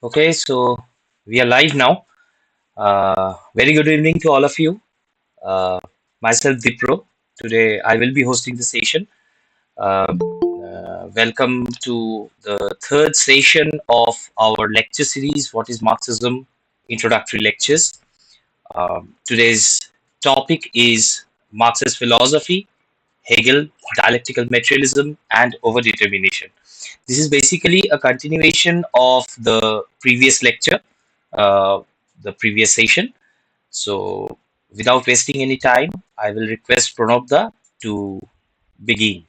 Okay, so we are live now. Very good evening to all of you. Uh, Myself, Dipro. Today I will be hosting the session. Welcome to the third session of our lecture series, What is Marxism? Introductory lectures. Today's topic is Marxist philosophy, Hegel, Dialectical Materialism, and Overdetermination. This is basically a continuation of the previous lecture, uh, the previous session. So, without wasting any time, I will request Pranabda to begin.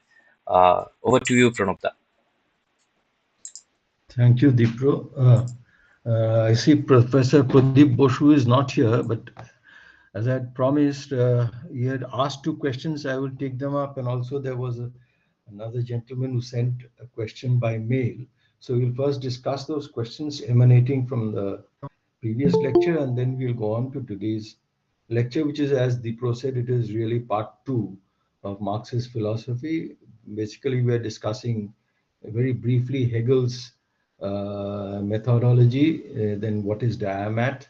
Over to you, Pranabda. Thank you, Dipro. I see Professor Pradeep Basu is not here, but as I had promised, he had asked two questions. I will take them up, and also there was another gentleman who sent a question by mail. So we'll first discuss those questions emanating from the previous lecture, and then we'll go on to today's lecture, which is, as Dipro said, it is really part two of Marxist philosophy. Basically, we are discussing very briefly Hegel's methodology, then what is diamat,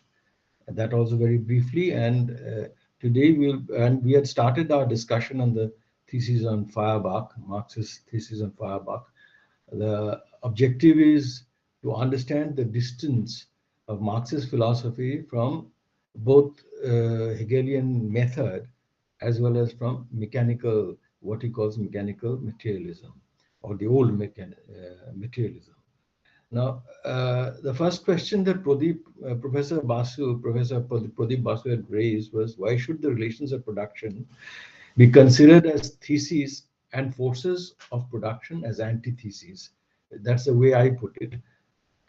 that also very briefly. And today we had started our discussion on the thesis on Feuerbach, Marx's thesis on Feuerbach. The objective is to understand the distance of Marxist philosophy from both Hegelian method as well as from mechanical, what he calls mechanical materialism, or the old materialism. Now, the first question that Professor Pradeep Basu had raised was, why should the relations of production be considered as theses and forces of production as antitheses? That's the way I put it.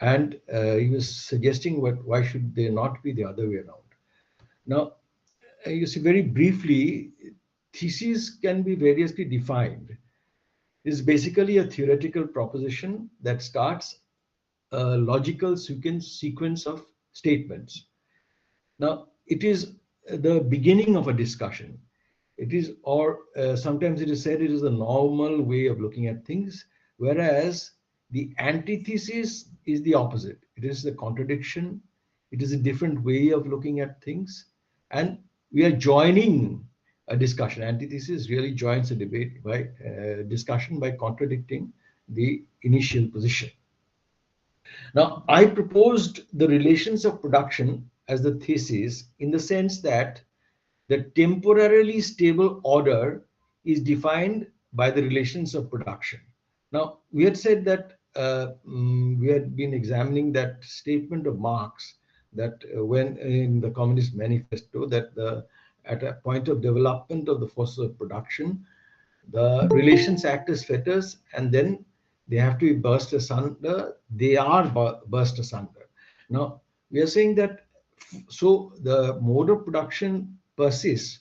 And he was suggesting why should they not be the other way around? Now, you see, very briefly, theses can be variously defined. It is basically a theoretical proposition that starts a logical sequence of statements. Now, it is the beginning of a discussion. It is, or sometimes it is said, it is a normal way of looking at things, whereas the antithesis is the opposite. It is the contradiction. It is a different way of looking at things, and we are joining a discussion. Antithesis really joins a debate by discussion by contradicting the initial position. Now, I proposed the relations of production as the thesis in the sense that the temporarily stable order is defined by the relations of production. Now, we had said that we had been examining that statement of Marx that when in the Communist Manifesto, that at a point of development of the forces of production, the relations act as fetters, and then they have to be burst asunder. They are burst asunder. Now, we are saying that so the mode of production persists.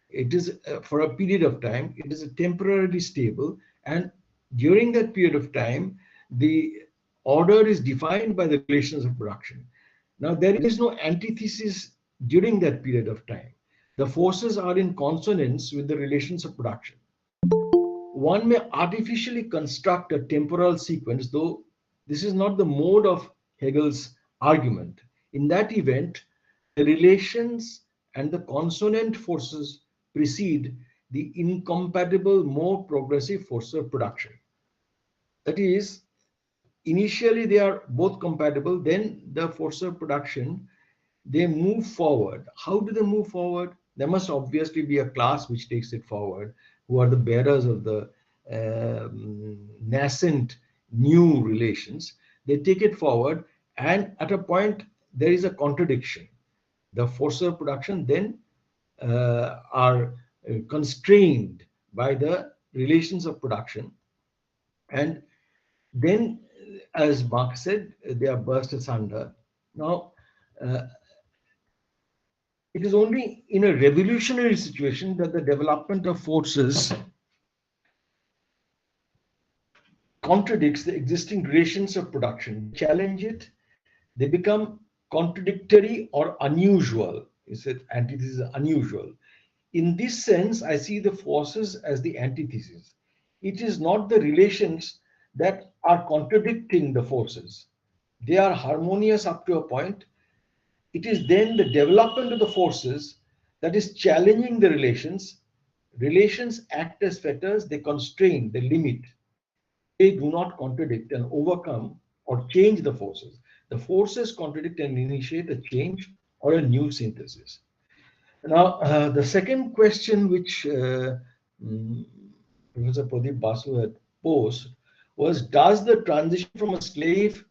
It is for a period of time. It is temporarily stable, and during that period of time, the order is defined by the relations of production. Now, there is no antithesis during that period of time. The forces are in consonance with the relations of production. One may artificially construct a temporal sequence, though this is not the mode of Hegel's argument. In that event, the relations and the consonant forces precede the incompatible, more progressive force of production. That is, initially they are both compatible, then the force of production, they move forward. How do they move forward? There must obviously be a class which takes it forward, who are the bearers of the nascent new relations. They take it forward, and at a point there is a contradiction. The forces of production then are constrained by the relations of production, and then, as Marx said, they are burst asunder. Now, it is only in a revolutionary situation that the development of forces contradicts the existing relations of production. They challenge it, they become contradictory or unusual. He said antithesis is unusual. In this sense, I see the forces as the antithesis. It is not the relations that are contradicting the forces. They are harmonious up to a point. It is then the development of the forces that is challenging the relations. Relations act as fetters, they constrain, they limit. They do not contradict and overcome or change the forces. The forces contradict and initiate a change or a new synthesis. Now, the second question which mm, Professor Pradeep Basu had posed was, does the transition from a slave,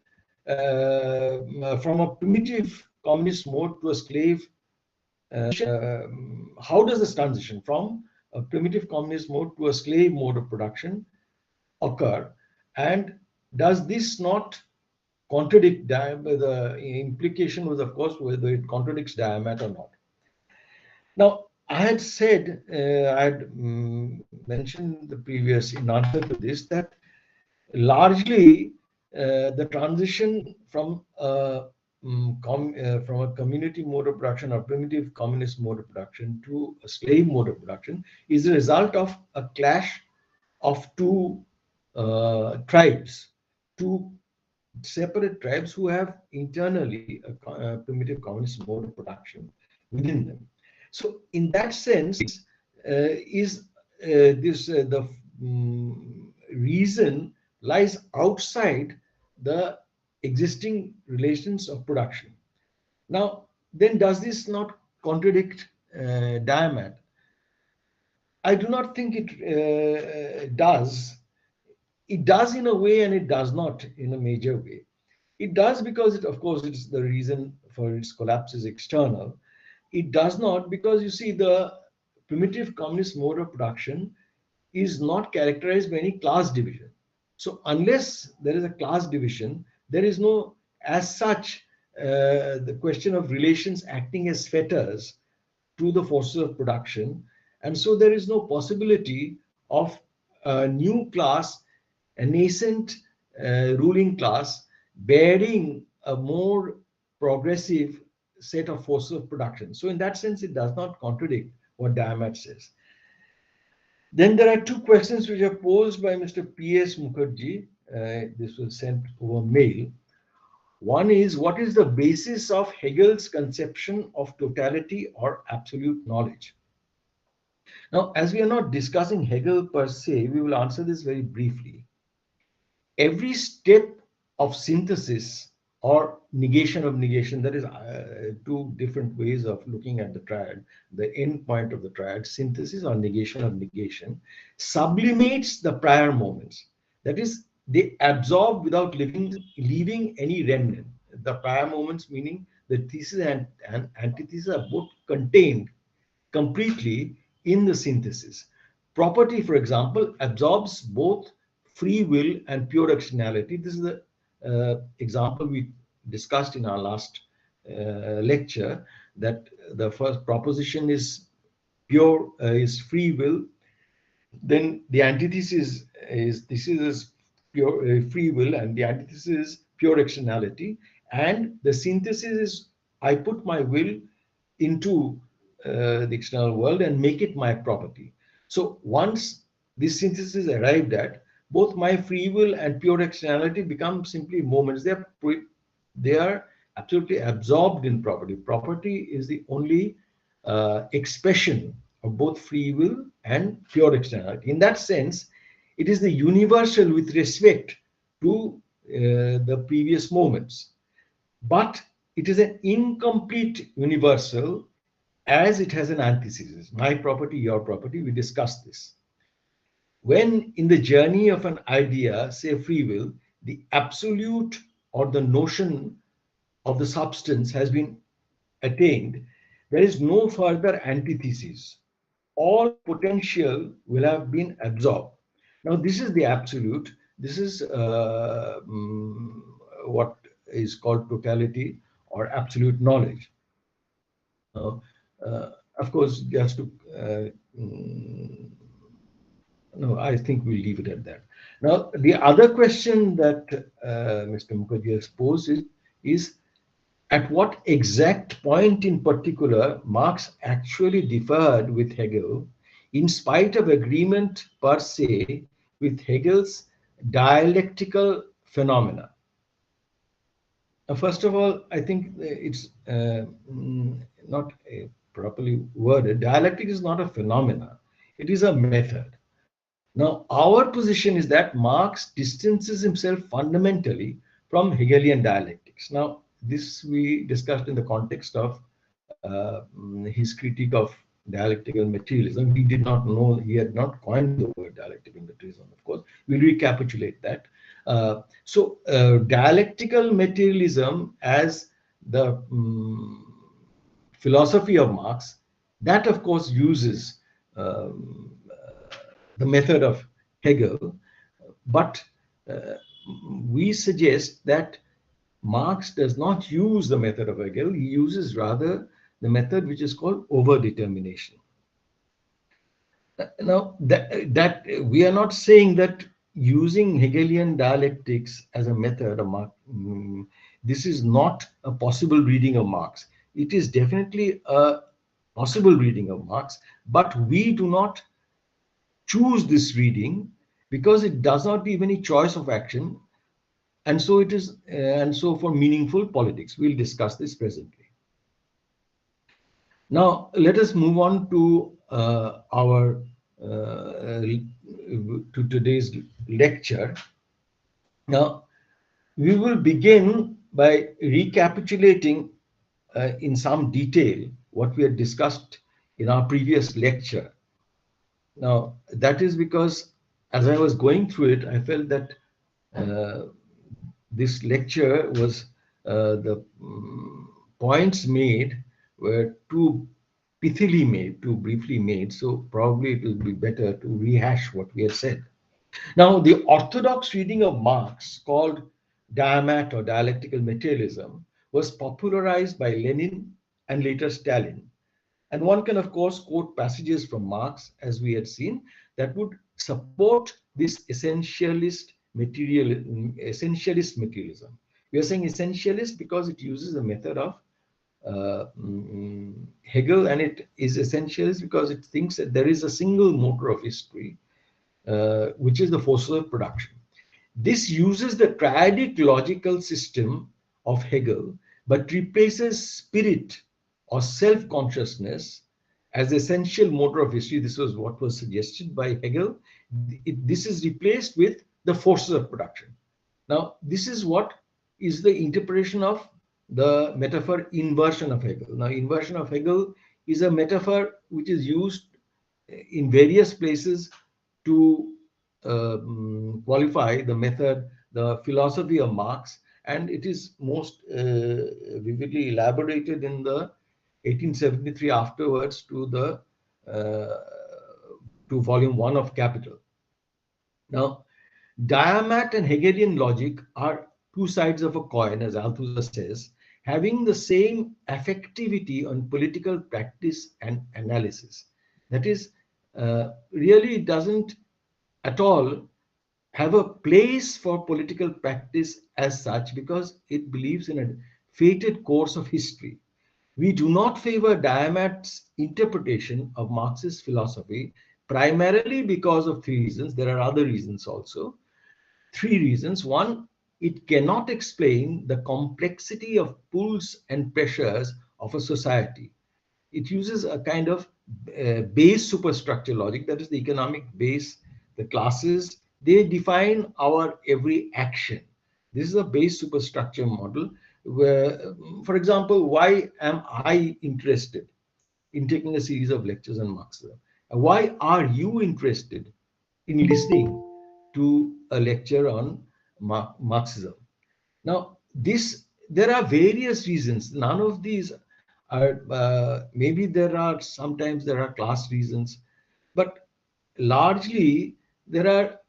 from a primitive communist mode to a slave, how does this transition from a primitive communist mode to a slave mode of production occur? And does this not contradict the implication was, of course, whether it contradicts Diamat or not. Now, I had said, I had mentioned the previous in answer to this that largely the transition from a community mode of production or primitive communist mode of production to a slave mode of production is a result of a clash of two tribes, two separate tribes who have internally a primitive communist mode of production within them. So, in that sense, is this the reason lies outside the existing relations of production. Now, then, does this not contradict Diamat? I do not think it does. It does in a way, and it does not in a major way. It does because, of course, it's the reason for its collapse is external. It does not because, you see, the primitive communist mode of production is not characterized by any class division. So unless there is a class division, there is no, as such, the question of relations acting as fetters to the forces of production. And so there is no possibility of a new class, a nascent ruling class, bearing a more progressive set of forces of production. So in that sense, it does not contradict what Diamat says. Then there are two questions which are posed by Mr. P.S. Mukherjee. This was sent over mail. One is, what is the basis of Hegel's conception of totality or absolute knowledge? Now, as we are not discussing Hegel per se, we will answer this very briefly. Every step of synthesis or negation of negation, that is two different ways of looking at the triad, the end point of the triad, synthesis or negation of negation, sublimates the prior moments. That is, they absorb without leaving any remnant. The prior moments, meaning the thesis and antithesis, are both contained completely in the synthesis. Property, for example, absorbs both free will and pure externality. This is the example we discussed in our last lecture, that the first proposition is pure, is free will. Then the antithesis is this is pure free will, and the antithesis is pure externality. And the synthesis is, I put my will into the external world and make it my property. So once this synthesis is arrived at, both my free will and pure externality become simply moments. They are absolutely absorbed in property. Property is the only expression of both free will and pure externality. In that sense, it is the universal with respect to the previous moments. But it is an incomplete universal as it has an antithesis. My property, your property, we discussed this. When in the journey of an idea, say free will, the absolute or the notion of the substance has been attained, there is no further antithesis. All potential will have been absorbed. Now, this is the absolute. This is what is called totality or absolute knowledge. Of course, just to no, I think we'll leave it at that. Now, the other question that Mr. Mukherjee has posed is at what exact point in particular Marx actually differed with Hegel, in spite of agreement per se with Hegel's dialectical phenomena. First of all, I think it's not properly worded. Dialectic is not a phenomena, it is a method. Now, our position is that Marx distances himself fundamentally from Hegelian dialectics. Now, this we discussed in the context of his critique of dialectical materialism. He did not know, he had not coined the word dialectical materialism, of course. We'll recapitulate that. Dialectical materialism as the philosophy of Marx, that of course uses the method of Hegel, but uh, we suggest that Marx does not use the method of Hegel, he uses rather the method which is called overdetermination. Now, that we are not saying that using Hegelian dialectics as a method of Marx, this is not a possible reading of Marx. It is definitely a possible reading of Marx, but we do not choose this reading because it does not give any choice of action, and so it is and so for meaningful politics we'll discuss this presently. Now let us move on to our to today's lecture. Now we will begin by recapitulating in some detail what we had discussed in our previous lecture. Now that is because as I was going through it, I felt that uh, this lecture was the points made were too pithily made, too briefly made. So probably it will be better to rehash what we had said. Now, the orthodox reading of Marx, called Diamat or Dialectical Materialism, was popularized by Lenin and later Stalin. And one can, of course, quote passages from Marx, as we had seen, that would support this essentialist materialism. We are saying essentialist because it uses the method of Hegel, and it is essentialist because it thinks that there is a single motor of history, which is the forces of production. This uses the triadic logical system of Hegel, but replaces spirit or self consciousness as the essential motor of history. This was what was suggested by Hegel. This is replaced with the forces of production. Now, this is what is the interpretation of the metaphor inversion of Hegel. Now, inversion of Hegel is a metaphor which is used in various places to qualify the method, the philosophy of Marx, and it is most vividly elaborated in the 1873 afterwards to the uh, to volume 1 of Capital. Now, Diamat and Hegelian logic are two sides of a coin, as Althusser says, having the same affectivity on political practice and analysis. That is, really doesn't at all have a place for political practice as such because it believes in a fated course of history. We do not favor Diamat's interpretation of Marxist philosophy primarily because of three reasons. There are other reasons also. Three reasons. One, it cannot explain the complexity of pulls and pressures of a society. It uses a kind of base superstructure logic, that is the economic base, the classes, they define our every action. This is a base superstructure model where, for example, why am I interested in taking a series of lectures on Marxism? Why are you interested in listening to a lecture on Marxism? Now, there are various reasons. None of these are, maybe sometimes there are class reasons, but largely there are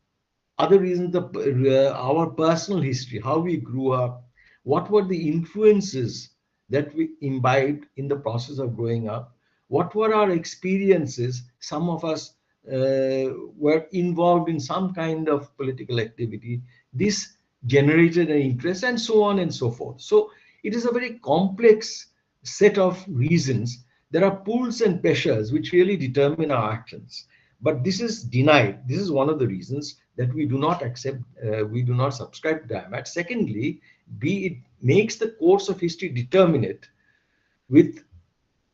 other reasons, our personal history, how we grew up, what were the influences that we imbibed in the process of growing up, what were our experiences. Some of us were involved in some kind of political activity. This generated an interest, and so on and so forth. So it is a very complex set of reasons. There are pulls and pressures which really determine our actions. But this is denied. This is one of the reasons that we do not accept, we do not subscribe to Diamat. Secondly, it makes the course of history determinate with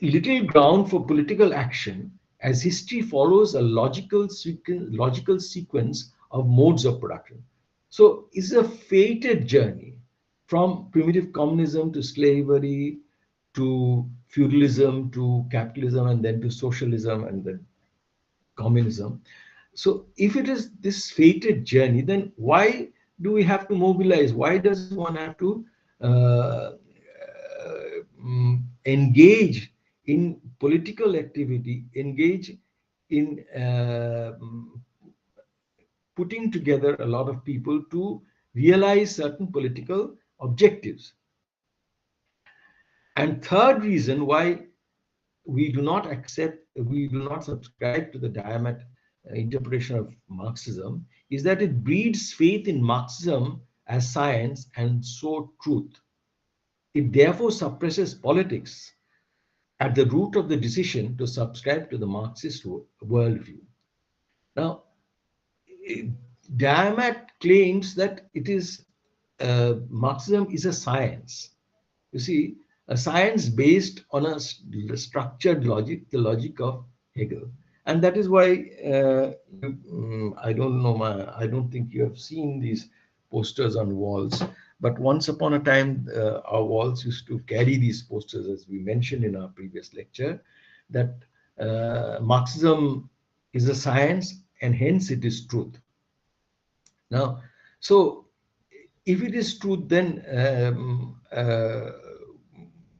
little ground for political action, as history follows a logical sequence of modes of production. So it's a fated journey from primitive communism to slavery to feudalism to capitalism and then to socialism and then communism. So if it is this fated journey, then why do we have to mobilize? Why does one have to engage in political activity, engage in putting together a lot of people to realize certain political objectives? And third reason why we do not subscribe to the Diamat interpretation of Marxism is that it breeds faith in Marxism as science and so truth. It therefore suppresses politics at the root of the decision to subscribe to the Marxist worldview. Now, Diamat claims that it is Marxism is a science. You see, a science based on a structured logic, the logic of Hegel. And that is why I don't think you have seen these posters on walls. But once upon a time, our walls used to carry these posters, as we mentioned in our previous lecture, that Marxism is a science and hence it is truth. Now, so if it is truth, then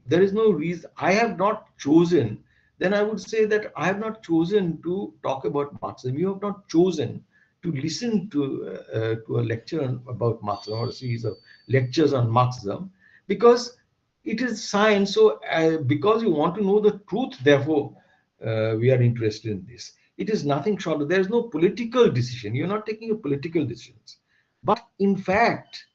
there is no reason. I have not chosen, then I would say that I have not chosen to talk about Marxism. You have not chosen to listen to a lecture about Marxism or a series of lectures on Marxism because it is science. So because you want to know the truth, therefore we are interested in this. It is nothing short of, there is no political decision. You're not taking a political decisions. But in fact,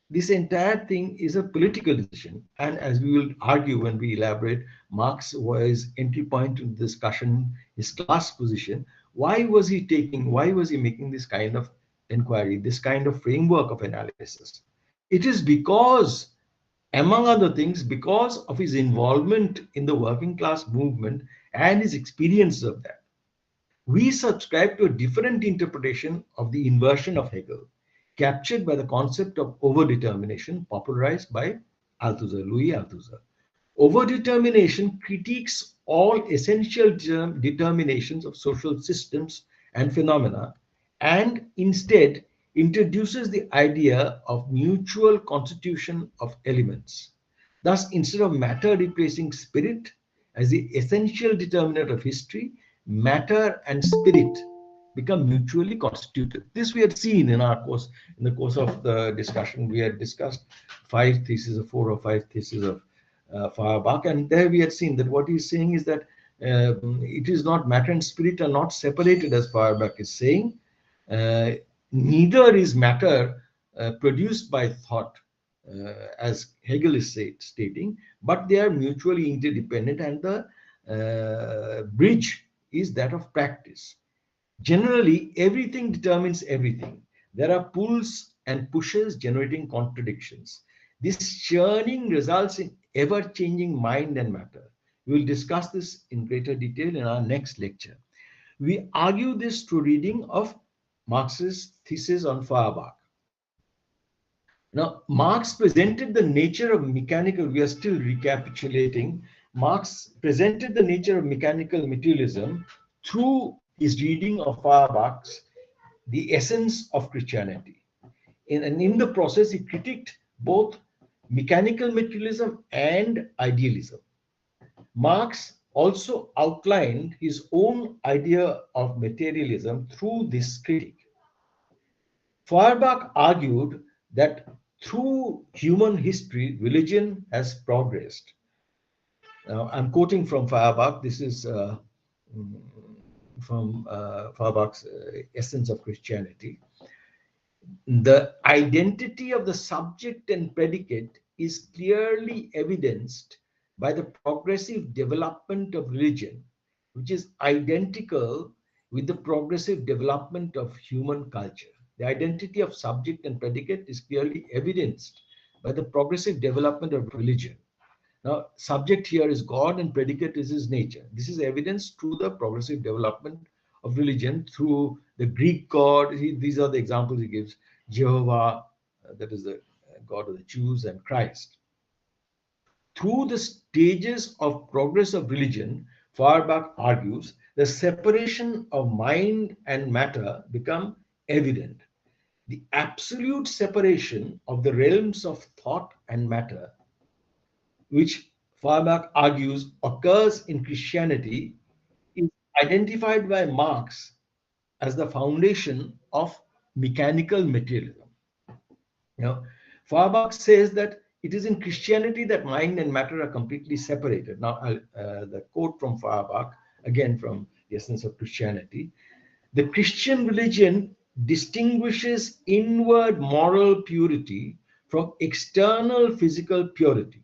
this entire thing is a political decision. And as we will argue when we elaborate, Marx was entry point to the discussion, his class position. Why was he making this kind of inquiry, this kind of framework of analysis? It is because, among other things, because of his involvement in the working class movement and his experience of that. We subscribe to a different interpretation of the inversion of Hegel, captured by the concept of overdetermination popularized by Louis Althusser. Overdetermination critiques all essential determinations of social systems and phenomena and instead introduces the idea of mutual constitution of elements. Thus, instead of matter replacing spirit as the essential determinant of history, matter and spirit become mutually constituted. This we had seen in our course, in the course of the discussion. We had discussed 4 or 5 theses of Feuerbach, and there we had seen that what he's saying is that it is not matter and spirit are not separated, as Feuerbach is saying. Neither is matter produced by thought, as Hegel is stating, but they are mutually interdependent, and the bridge is that of practice. Generally, everything determines everything. There are pulls and pushes generating contradictions. This churning results in ever-changing mind and matter. We will discuss this in greater detail in our next lecture. We argue this through reading of Marx's thesis on Feuerbach. Now, Marx presented the nature of mechanical, we are still recapitulating, Marx presented the nature of mechanical materialism through his reading of Feuerbach's The Essence of Christianity. And in the process, he critiqued both mechanical materialism and idealism. Marx also outlined his own idea of materialism through this critique. Feuerbach argued that through human history, religion has progressed. Now, I'm quoting from Feuerbach. This is from Feuerbach's Essence of Christianity. The identity of the subject and predicate is clearly evidenced by the progressive development of religion, which is identical with the progressive development of human culture. The identity of subject and predicate is clearly evidenced by the progressive development of religion. Now, subject here is God and predicate is his nature. This is evidenced through the progressive development of religion through the Greek God. These are the examples he gives: Jehovah, that is the God of the Jews, and Christ. Through the stages of progress of religion, Feuerbach argues, the separation of mind and matter become evident. The absolute separation of the realms of thought and matter, which Feuerbach argues occurs in Christianity, is identified by Marx as the foundation of mechanical materialism. You know, Feuerbach says that it is in Christianity that mind and matter are completely separated. Now, the quote from Feuerbach, again from The Essence of Christianity: the Christian religion distinguishes inward moral purity from external physical purity.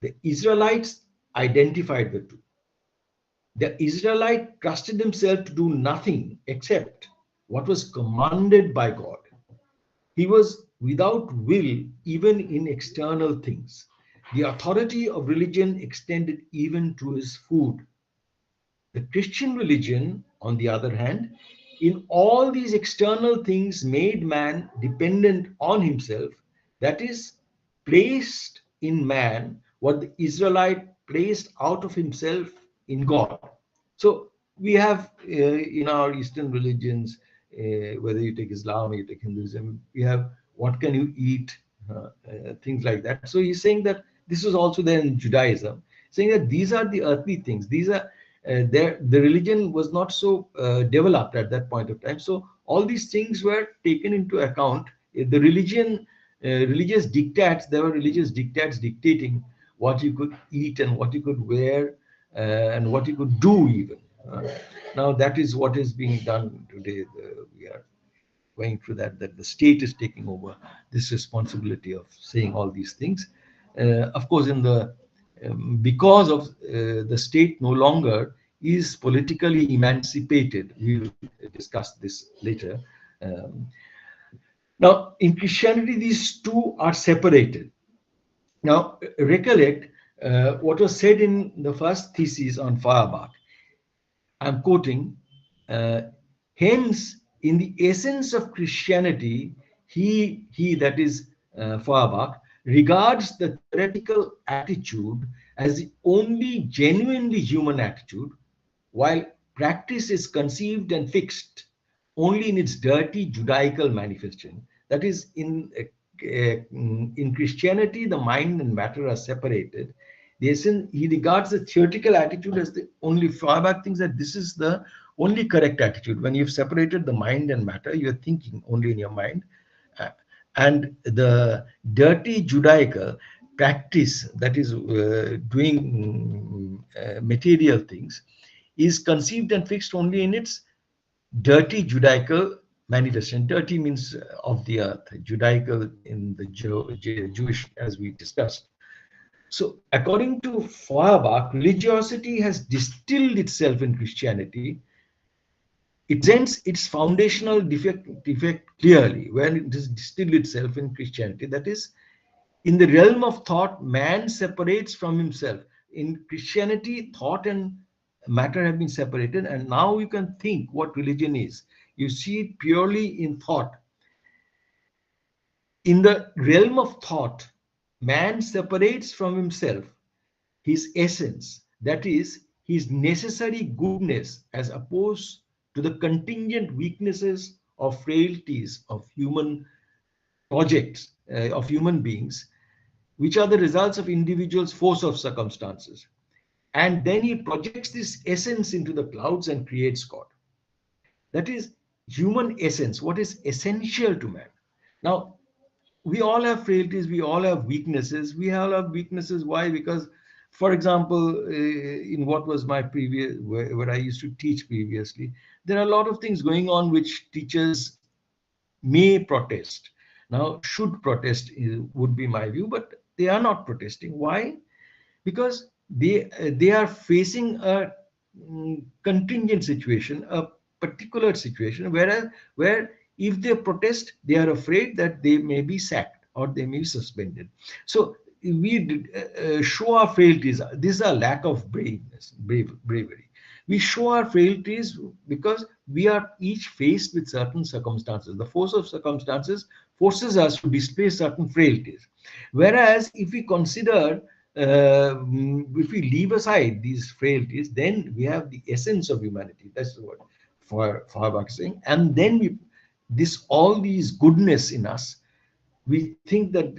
The Israelites identified the two. The Israelite trusted himself to do nothing except what was commanded by God. He was without will even in external things. The authority of religion extended even to his food. The Christian religion, on the other hand, in all these external things made man dependent on himself, that is, placed in man what the Israelite placed out of himself in God. So we have in our Eastern religions, whether you take Islam or you take Hinduism, we have what can you eat, things like that. So he's saying that this was also there in Judaism, saying that these are the earthly things. These are the religion was not so developed at that point of time. So all these things were taken into account. The religion, religious dictates, there were religious dictates dictating what you could eat and what you could wear and what you could do even. Now that is what is being done today. We are going through that the state is taking over this responsibility of saying all these things. Of course, in the because of the state no longer is politically emancipated. We will discuss this later. Now, in Christianity, these two are separated. Now, recollect what was said in the first thesis on Feuerbach. I'm quoting, hence, in the essence of Christianity, he that is Feuerbach, regards the theoretical attitude as the only genuinely human attitude, while practice is conceived and fixed only in its dirty Judaical manifestation. That is, in Christianity, the mind and matter are separated. He regards the theoretical attitude as the only. Feuerbach thinks that this is the only correct attitude. When you've separated the mind and matter, you're thinking only in your mind. And the dirty Judaical practice, that is doing material things, is conceived and fixed only in its dirty Judaical manifestation. Dirty means of the earth, Judaical in the Jewish, as we discussed. So according to Feuerbach, religiosity has distilled itself in Christianity. It presents its foundational defect clearly when it has distilled itself in Christianity. That is, in the realm of thought, man separates from himself. In Christianity, thought and matter have been separated, and now you can think what religion is. You see it purely in thought. In the realm of thought, man separates from himself his essence, that is, his necessary goodness, as opposed to the contingent weaknesses or frailties of human projects, of human beings, which are the results of individuals' force of circumstances. And then he projects this essence into the clouds and creates God. That is human essence, what is essential to man. Now, we all have frailties, we all have weaknesses. We all have weaknesses. Why? Because, for example, in what was my previous, where I used to teach previously, there are a lot of things going on which teachers may protest. Now, should protest would be my view, but they are not protesting. Why? Because they are facing a contingent situation, a particular situation, where if they protest, they are afraid that they may be sacked. or they may be suspended. So we show our frailties. This is a lack of bravery. We show our frailties because we are each faced with certain circumstances. The force of circumstances forces us to display certain frailties. Whereas if we consider, if we leave aside these frailties, then we have the essence of humanity. That's what Feuerbach is saying. And then all these goodness in us, we think that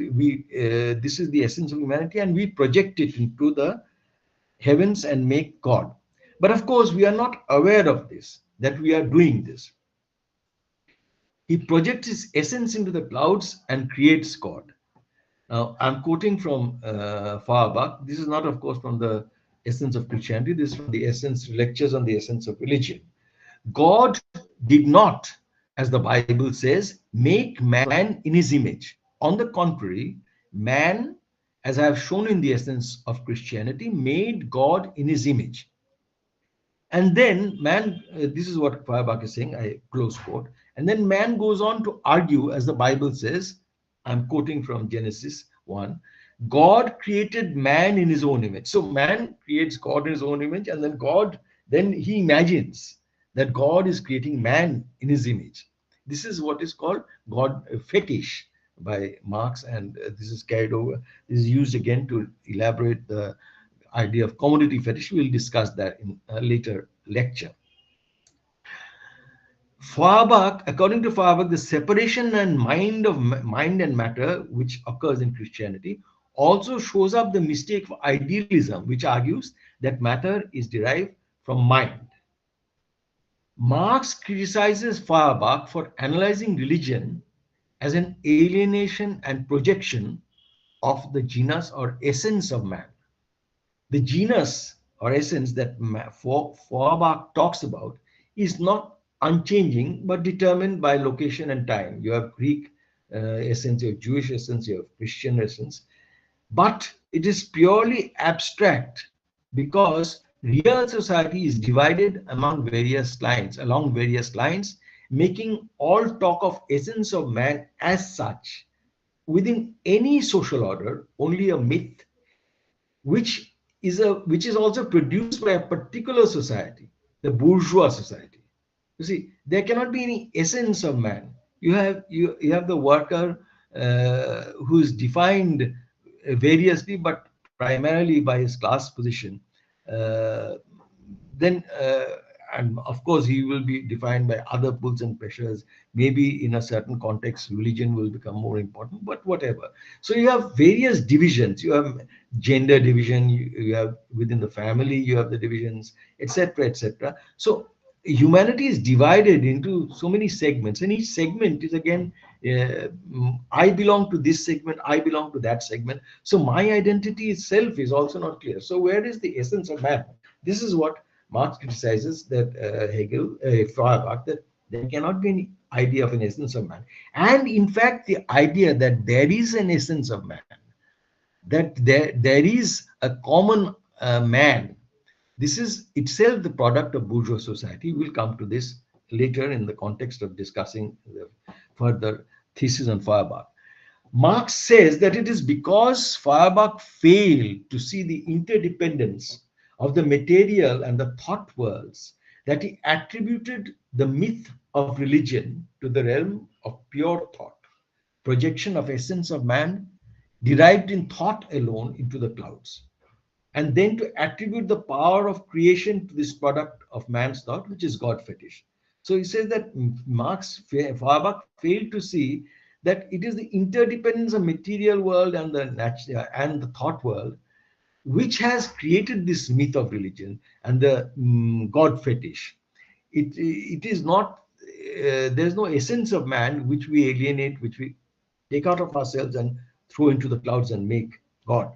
this is the essence of humanity, and we project it into the heavens and make God. But of course, we are not aware of this, that we are doing this. He projects his essence into the clouds and creates God. Now, I'm quoting from Feuerbach. This is not, of course, from the Essence of Christianity. This is from the Essence Lectures on the Essence of Religion. God did not, as the Bible says, make man in his image. On the contrary, man, as I have shown in the Essence of Christianity, made God in his image. And then man, this is what Feuerbach is saying, I close quote. And then man goes on to argue, as the Bible says, I'm quoting from Genesis 1, God created man in his own image. So man creates God in his own image, and then he imagines that God is creating man in his image. This is what is called God fetish by Marx, and this is carried over. This is used again to elaborate the idea of commodity fetish. We'll discuss that in a later lecture. Feuerbach, according to Feuerbach, the separation and mind and matter which occurs in Christianity also shows up the mistake of idealism, which argues that matter is derived from mind. Marx criticizes Feuerbach for analyzing religion as an alienation and projection of the genus or essence of man. The genus or essence that Feuerbach talks about is not unchanging but determined by location and time. You have Greek essence, you have Jewish essence, you have Christian essence, but it is purely abstract because real society is divided along various lines, making all talk of essence of man as such within any social order only a myth, which is also produced by a particular society, the bourgeois society. You see, there cannot be any essence of man. You have the worker who is defined variously, but primarily by his class position. Uh, then, and of course, he will be defined by other pulls and pressures. Maybe in a certain context, religion will become more important, but whatever. So you have various divisions. You have gender division. You have within the family. You have the divisions, etc., etc. So humanity is divided into so many segments, and each segment is again, I belong to this segment, I belong to that segment. So my identity itself is also not clear. So where is the essence of man? This is what Marx criticizes, that Feuerbach, that there cannot be any idea of an essence of man. And in fact, the idea that there is an essence of man, that there is a common man, this is itself the product of bourgeois society. We'll come to this later in the context of discussing the further thesis on Feuerbach. Marx says that it is because Feuerbach failed to see the interdependence of the material and the thought worlds that he attributed the myth of religion to the realm of pure thought, projection of essence of man derived in thought alone into the clouds, and then to attribute the power of creation to this product of man's thought, which is God fetish. So he says that Feuerbach failed to see that it is the interdependence of material world and the thought world which has created this myth of religion and the God fetish. It is not, there is no essence of man which we alienate, which we take out of ourselves and throw into the clouds and make God.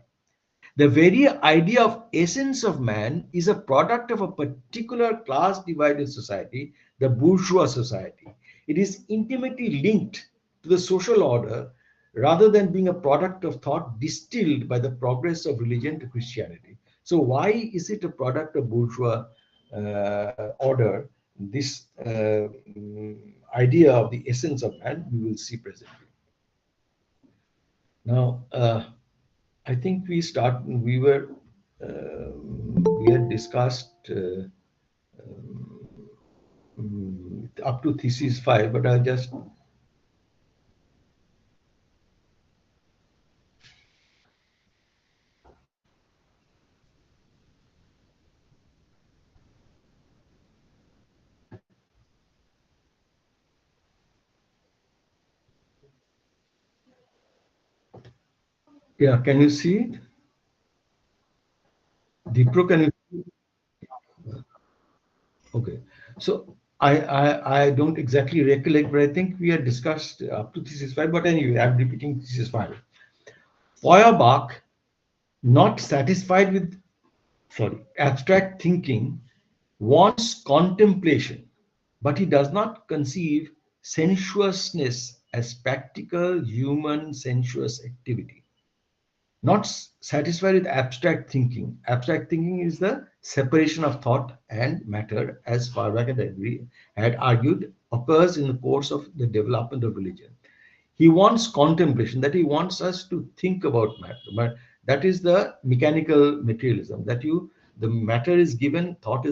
The very idea of essence of man is a product of a particular class divided society, the bourgeois society. It is intimately linked to the social order rather than being a product of thought distilled by the progress of religion to Christianity. So why is it a product of bourgeois order? This idea of the essence of man, we will see presently. Now, I think we had discussed up to thesis 5, but I'll just, yeah, can you see it? Dipro, can you? Okay. So I don't exactly recollect, but I think we had discussed up to thesis 5. But anyway, I'm repeating thesis 5. Feuerbach, not satisfied with, abstract thinking, wants contemplation, but he does not conceive sensuousness as practical human sensuous activity. Not satisfied with abstract thinking. Abstract thinking is the separation of thought and matter, as Feuerbach had argued, occurs in the course of the development of religion. He wants contemplation, that he wants us to think about matter. But that is the mechanical materialism, that the matter is given, thought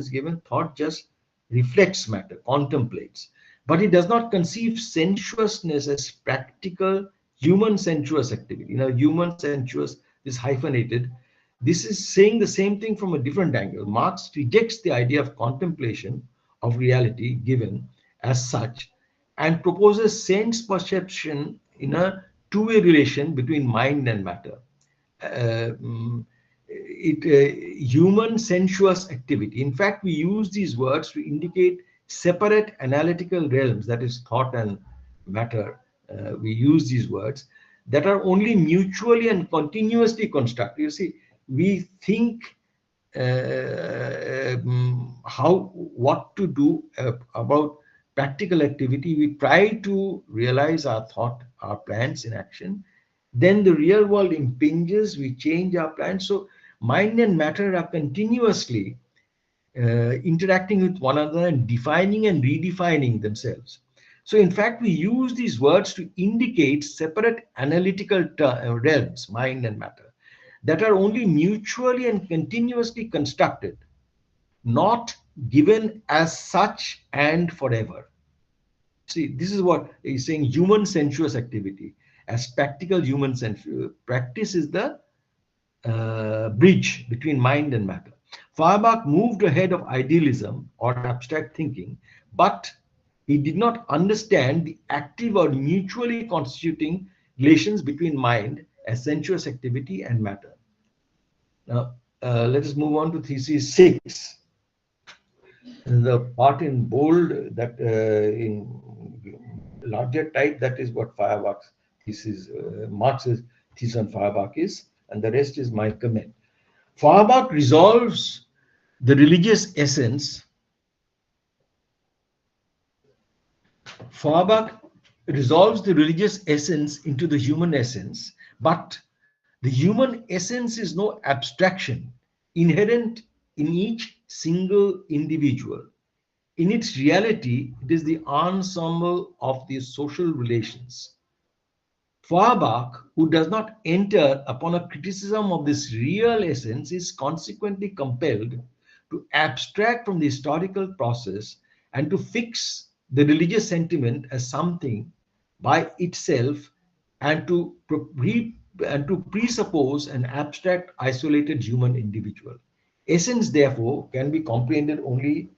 just reflects matter, contemplates. But he does not conceive sensuousness as practical human sensuous activity. Human sensuous is hyphenated. This is saying the same thing from a different angle. Marx rejects the idea of contemplation of reality given as such and proposes sense perception in a two-way relation between mind and matter. Human sensuous activity. In fact, we use these words to indicate separate analytical realms, that is, thought and matter. We use these words that are only mutually and continuously constructed. You see, we think what to do about practical activity. We try to realize our thought, our plans in action. Then the real world impinges, we change our plans. So mind and matter are continuously interacting with one another and defining and redefining themselves. So in fact, we use these words to indicate separate analytical realms, mind and matter, that are only mutually and continuously constructed, not given as such and forever. See, this is what he's saying: human sensuous activity as practical human sensuous practice is the bridge between mind and matter. Feuerbach moved ahead of idealism or abstract thinking, but he did not understand the active or mutually constituting relations between mind as sensuous activity and matter. Now, let us move on to thesis 6. The part in bold, that in larger type, that is what Feuerbach's thesis, Marx's thesis on Feuerbach is, and the rest is my comment. Feuerbach resolves the religious essence. Feuerbach resolves the religious essence into the human essence, but the human essence is no abstraction inherent in each single individual. In its reality, it is the ensemble of the social relations. Feuerbach, who does not enter upon a criticism of this real essence, is consequently compelled to abstract from the historical process and to fix the religious sentiment as something by itself, and to presuppose an abstract, isolated human individual. Essence, therefore, can be comprehended only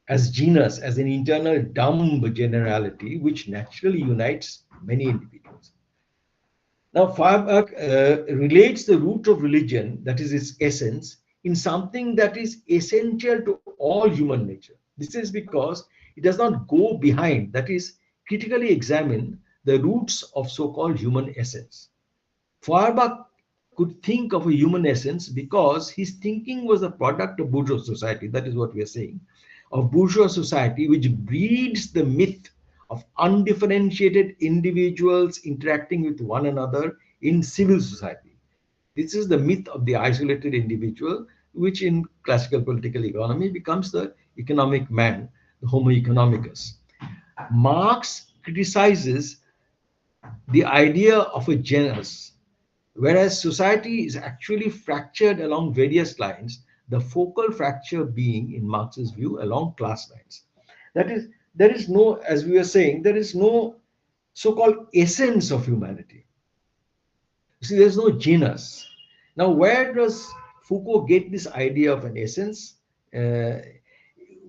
as genus, as an internal dumb generality which naturally unites many individuals. Now, Feuerbach relates the root of religion, that is its essence, in something that is essential to all human nature. This is because it does not go behind, that is, critically examine the roots of so-called human essence. Feuerbach could think of a human essence because his thinking was a product of bourgeois society. That is what we are saying, of bourgeois society, which breeds the myth of undifferentiated individuals interacting with one another in civil society. This is the myth of the isolated individual, which in classical political economy becomes the economic man, the Homo economicus. Marx criticizes the idea of a genus, whereas society is actually fractured along various lines, the focal fracture being, in Marx's view, along class lines. That is, there is no, as we were saying, there is no so-called essence of humanity. See, there's no genus. Now, where does Foucault get this idea of an essence? Uh,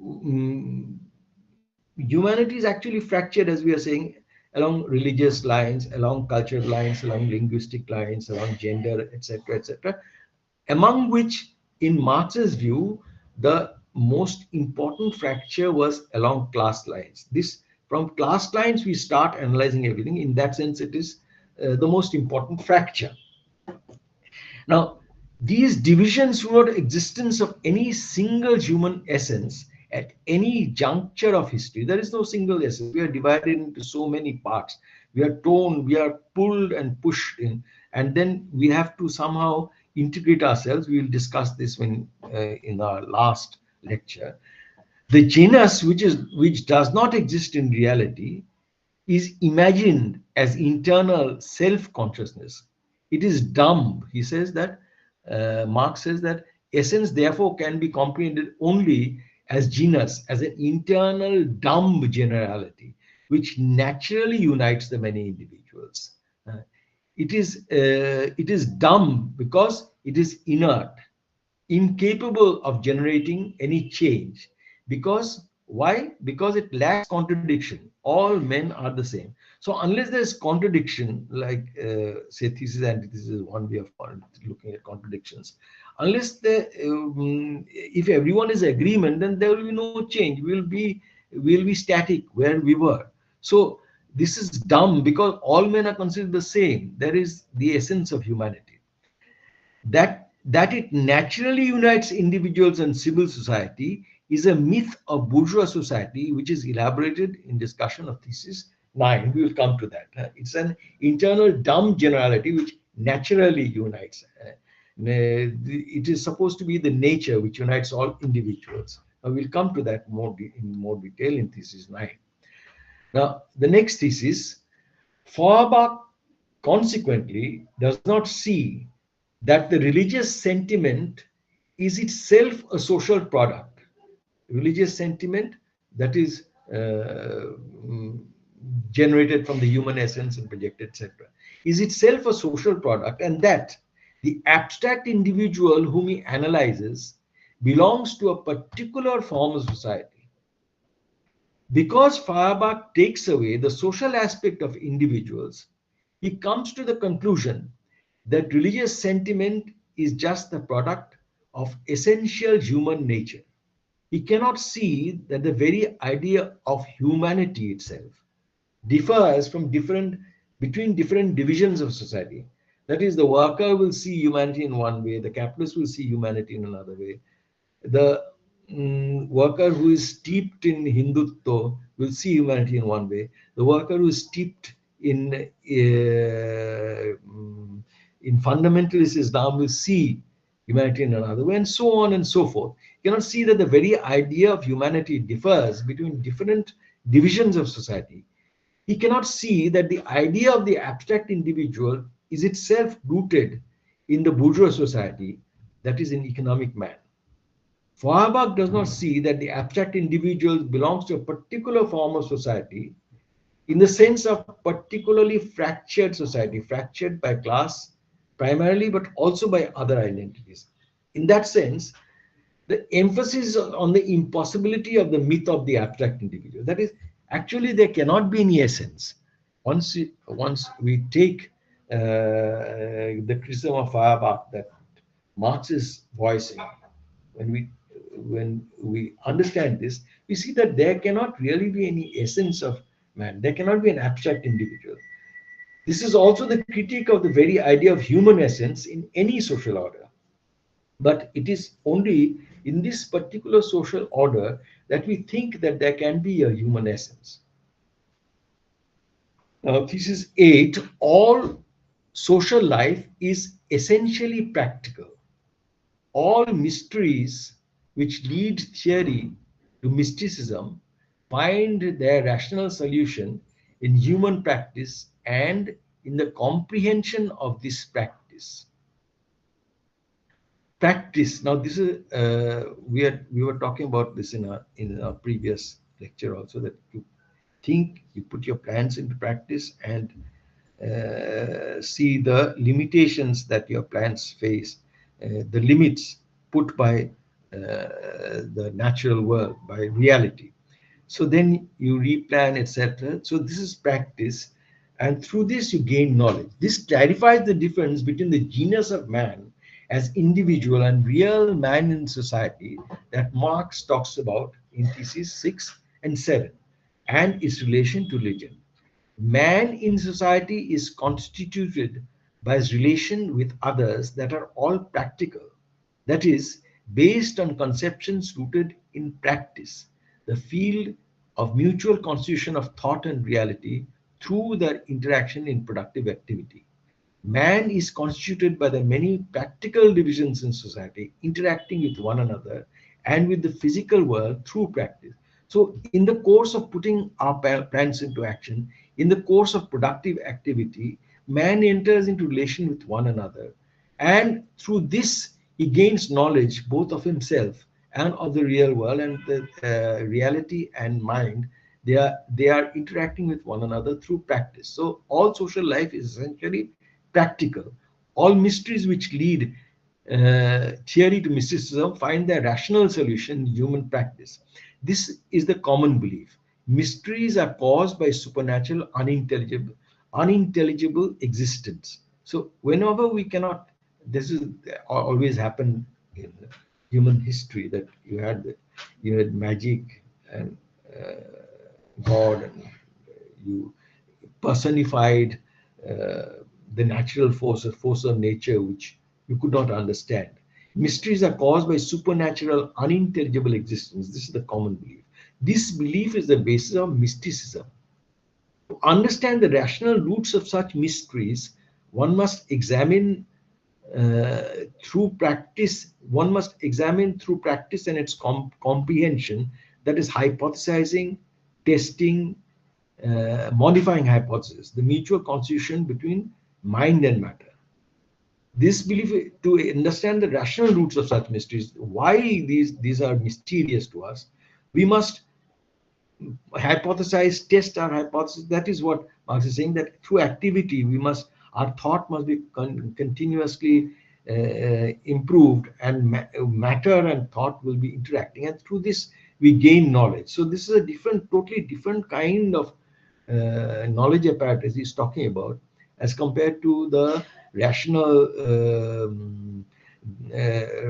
mm, Humanity is actually fractured, as we are saying, along religious lines, along cultural lines, along linguistic lines, along gender, etc., etc., among which, in Marx's view, the most important fracture was along class lines. This, from class lines, we start analyzing everything. In that sense, it is the most important fracture. Now, these divisions were the existence of any single human essence at any juncture of history. There is no single essence. We are divided into so many parts. We are torn, we are pulled and pushed in, and then we have to somehow integrate ourselves. We will discuss this when in our last lecture. The genus, which does not exist in reality, is imagined as internal self-consciousness. It is dumb. He says that, Marx says that essence therefore can be comprehended only as genus, as an internal dumb generality, which naturally unites the many individuals. It is dumb because it is inert, incapable of generating any change. Because why? Because it lacks contradiction. All men are the same. So unless there's contradiction, like say thesis and antithesis is one way of looking at contradictions. Unless if everyone is agreement, then there will be no change. We'll be static where we were. So this is dumb because all men are considered the same. There is the essence of humanity. That it naturally unites individuals and civil society is a myth of bourgeois society, which is elaborated in discussion of thesis 9. We will come to that. It's an internal dumb generality which naturally unites. It is supposed to be the nature which unites all individuals. We'll come to that in more detail in thesis 9. Now, the next thesis, Feuerbach consequently does not see that the religious sentiment is itself a social product. Religious sentiment that is generated from the human essence and projected, etc., is itself a social product, and that the abstract individual whom he analyzes belongs to a particular form of society. Because Feuerbach takes away the social aspect of individuals, he comes to the conclusion that religious sentiment is just the product of essential human nature. He cannot see that the very idea of humanity itself differs between different divisions of society. That is, the worker will see humanity in one way, the capitalist will see humanity in another way. The worker who is steeped in Hindutva will see humanity in one way. The worker who is steeped in fundamentalist Islam will see humanity in another way, and so on and so forth. You cannot see that the very idea of humanity differs between different divisions of society. He cannot see that the idea of the abstract individual is itself rooted in the bourgeois society, that is, in economic man. Feuerbach does not see that the abstract individual belongs to a particular form of society in the sense of particularly fractured society, fractured by class primarily, but also by other identities. In that sense, the emphasis on the impossibility of the myth of the abstract individual. That is, actually, there cannot be any essence. Once we take the criticism of Feuerbach that Marx is voicing, when we understand this, we see that there cannot really be any essence of man. There cannot be an abstract individual. This is also the critique of the very idea of human essence in any social order. But it is only in this particular social order that we think that there can be a human essence. Now, thesis 8, all social life is essentially practical. All mysteries which lead theory to mysticism find their rational solution in human practice and in the comprehension of this practice. practice. Practice. Now, this is we were talking about this in a previous lecture also, that you think, you put your plans into practice, and see the limitations that your plans face, the limits put by the natural world, by reality. So then you replan, etc. So this is practice, and through this you gain knowledge. This clarifies the difference between the genius of man as individual and real man in society that Marx talks about in thesis 6 and 7, and its relation to religion. Man in society is constituted by his relation with others that are all practical, that is, based on conceptions rooted in practice, the field of mutual constitution of thought and reality through their interaction in productive activity. Man is constituted by the many practical divisions in society interacting with one another and with the physical world through practice. So, in the course of putting our plans into action, in the course of productive activity, man enters into relation with one another, and through this, he gains knowledge both of himself and of the real world, and the reality and mind. They are interacting with one another through practice. So, all social life is essentially practical. All mysteries which lead theory to mysticism find their rational solution in human practice. This is the common belief. Mysteries are caused by supernatural, unintelligible existence. So whenever we cannot, this is always happened in human history, that you had magic and God, and you personified the natural force, a force of nature which you could not understand. Mysteries are caused by supernatural, unintelligible existence. This is the common belief. This belief is the basis of mysticism. To understand the rational roots of such mysteries, one must examine through practice. One must examine through practice and its comprehension, that is, hypothesizing, testing, modifying hypothesis, the mutual constitution between mind and matter. This belief, to understand the rational roots of such mysteries, why these are mysterious to us, we must hypothesize, test our hypothesis. That is what Marx is saying, that through activity our thought must be continuously improved, and matter and thought will be interacting, and through this we gain knowledge. So this is a totally different kind of knowledge apparatus he's talking about, as compared to the rational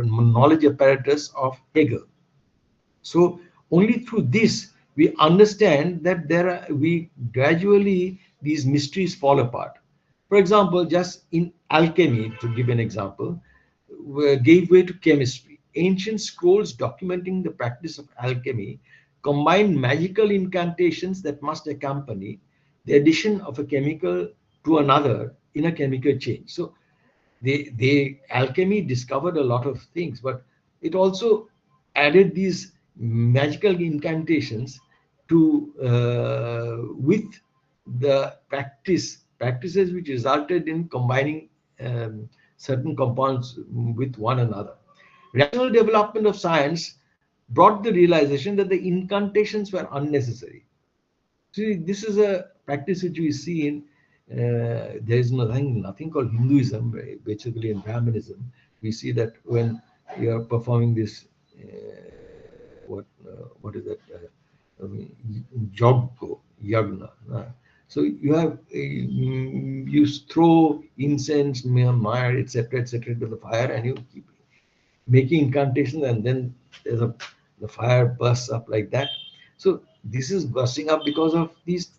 knowledge apparatus of Hegel. So only through this we understand that we gradually, these mysteries fall apart. For example, just in alchemy, to give an example, gave way to chemistry. Ancient scrolls documenting the practice of alchemy combine magical incantations that must accompany the addition of a chemical to another in a chemical change. So alchemy discovered a lot of things, but it also added these magical incantations to with the practices which resulted in combining certain compounds with one another. Rational development of science brought the realization that the incantations were unnecessary. See, this is a practice which we see in there is nothing called Hinduism, basically in Brahmanism. We see that when you are performing this, what is that? Yagna. So you have you throw incense, mire, etc., to the fire, and you keep making incantations, and then the fire bursts up like that. So this is bursting up because of these,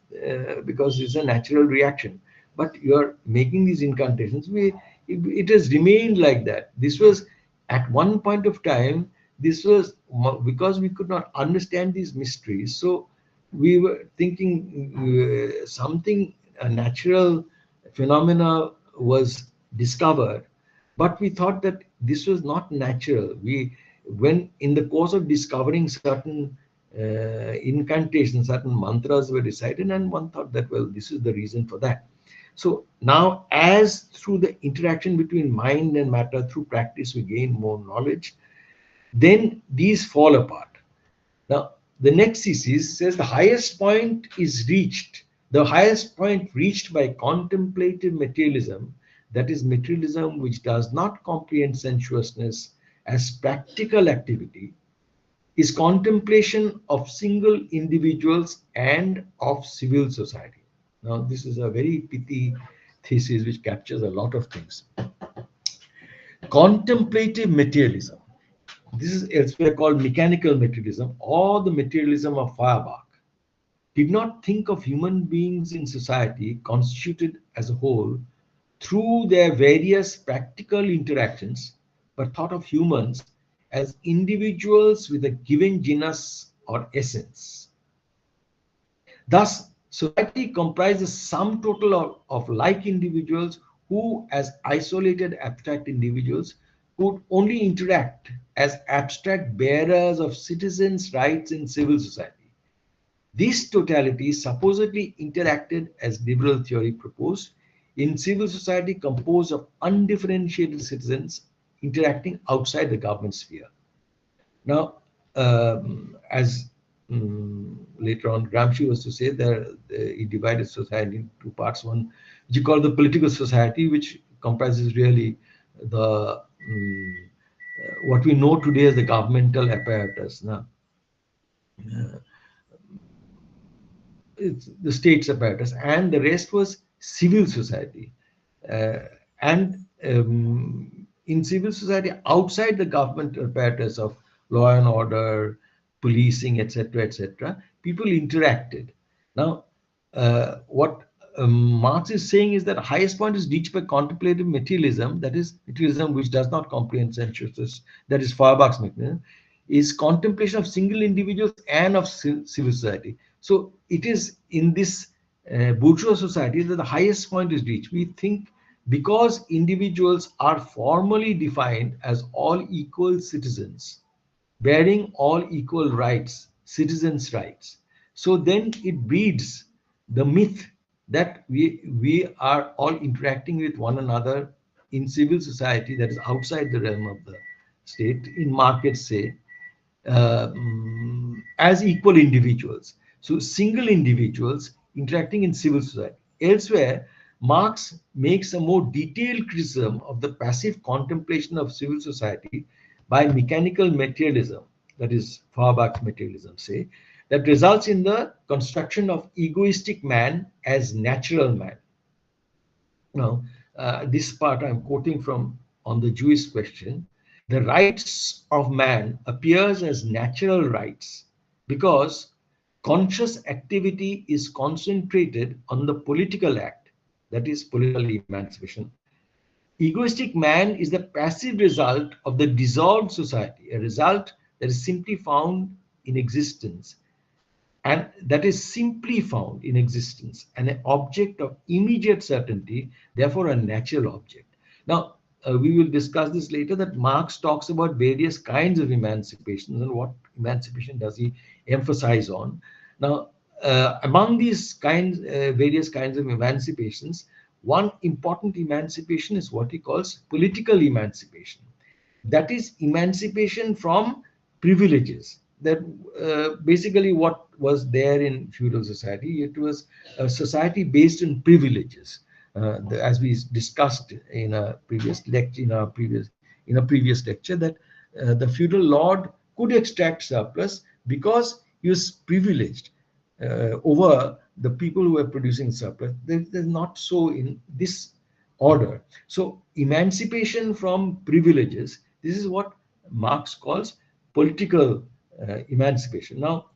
because it's a natural reaction. But you are making these incantations. It has remained like that. This was at one point of time. This was because we could not understand these mysteries. So we were thinking a natural phenomena was discovered, but we thought that this was not natural. When in the course of discovering certain incantations, certain mantras were recited, and one thought that, well, this is the reason for that. So now, as through the interaction between mind and matter, through practice, we gain more knowledge, then these fall apart. Now, the next thesis says the highest point is reached. The highest point reached by contemplative materialism, that is, materialism which does not comprehend sensuousness as practical activity, is contemplation of single individuals and of civil society. Now, this is a very pithy thesis which captures a lot of things. Contemplative materialism. This is elsewhere called mechanical materialism or the materialism of Feuerbach. Did not think of human beings in society constituted as a whole through their various practical interactions, but thought of humans as individuals with a given genus or essence. Thus, society comprises sum total of like individuals who, as isolated abstract individuals, could only interact as abstract bearers of citizens' rights in civil society. This totality supposedly interacted, as liberal theory proposed, in civil society composed of undifferentiated citizens interacting outside the government sphere. Now, as later on Gramsci was to say, that he divided society into two parts. One, which you call the political society, which comprises really the what we know today as the governmental apparatus. Now, it's the state's apparatus, and the rest was civil society. And in civil society, outside the government apparatus of law and order, policing, etc., people interacted. Now, what Marx is saying is that the highest point is reached by contemplative materialism, that is, materialism which does not comprehend sensuousness, that is Feuerbach's mechanism, is contemplation of single individuals and of civil society. So it is in this bourgeois society that the highest point is reached. We think because individuals are formally defined as all equal citizens, bearing all equal rights, citizens' rights. So then it breeds the myth that we are all interacting with one another in civil society that is outside the realm of the state, in markets, say, as equal individuals. So single individuals interacting in civil society. Elsewhere, Marx makes a more detailed criticism of the passive contemplation of civil society by mechanical materialism, that is Feuerbach's materialism, say, that results in the construction of egoistic man as natural man. Now, this part I'm quoting from on the Jewish question. The rights of man appears as natural rights because conscious activity is concentrated on the political act, that is political emancipation. Egoistic man is the passive result of the dissolved society, a result that is simply found in existence, and that is simply found in existence, an object of immediate certainty, therefore a natural object. Now, we will discuss this later, that Marx talks about various kinds of emancipations and what emancipation does he emphasize on. Now, among these various kinds of emancipations, one important emancipation is what he calls political emancipation. That is emancipation from privileges. That basically what was there in feudal society. It was a society based on privileges, as we discussed in a previous lecture. In a previous lecture, that the feudal lord could extract surplus because he was privileged over the people who were producing surplus. There's not so in this order. So emancipation from privileges. This is what Marx calls political emancipation. Now,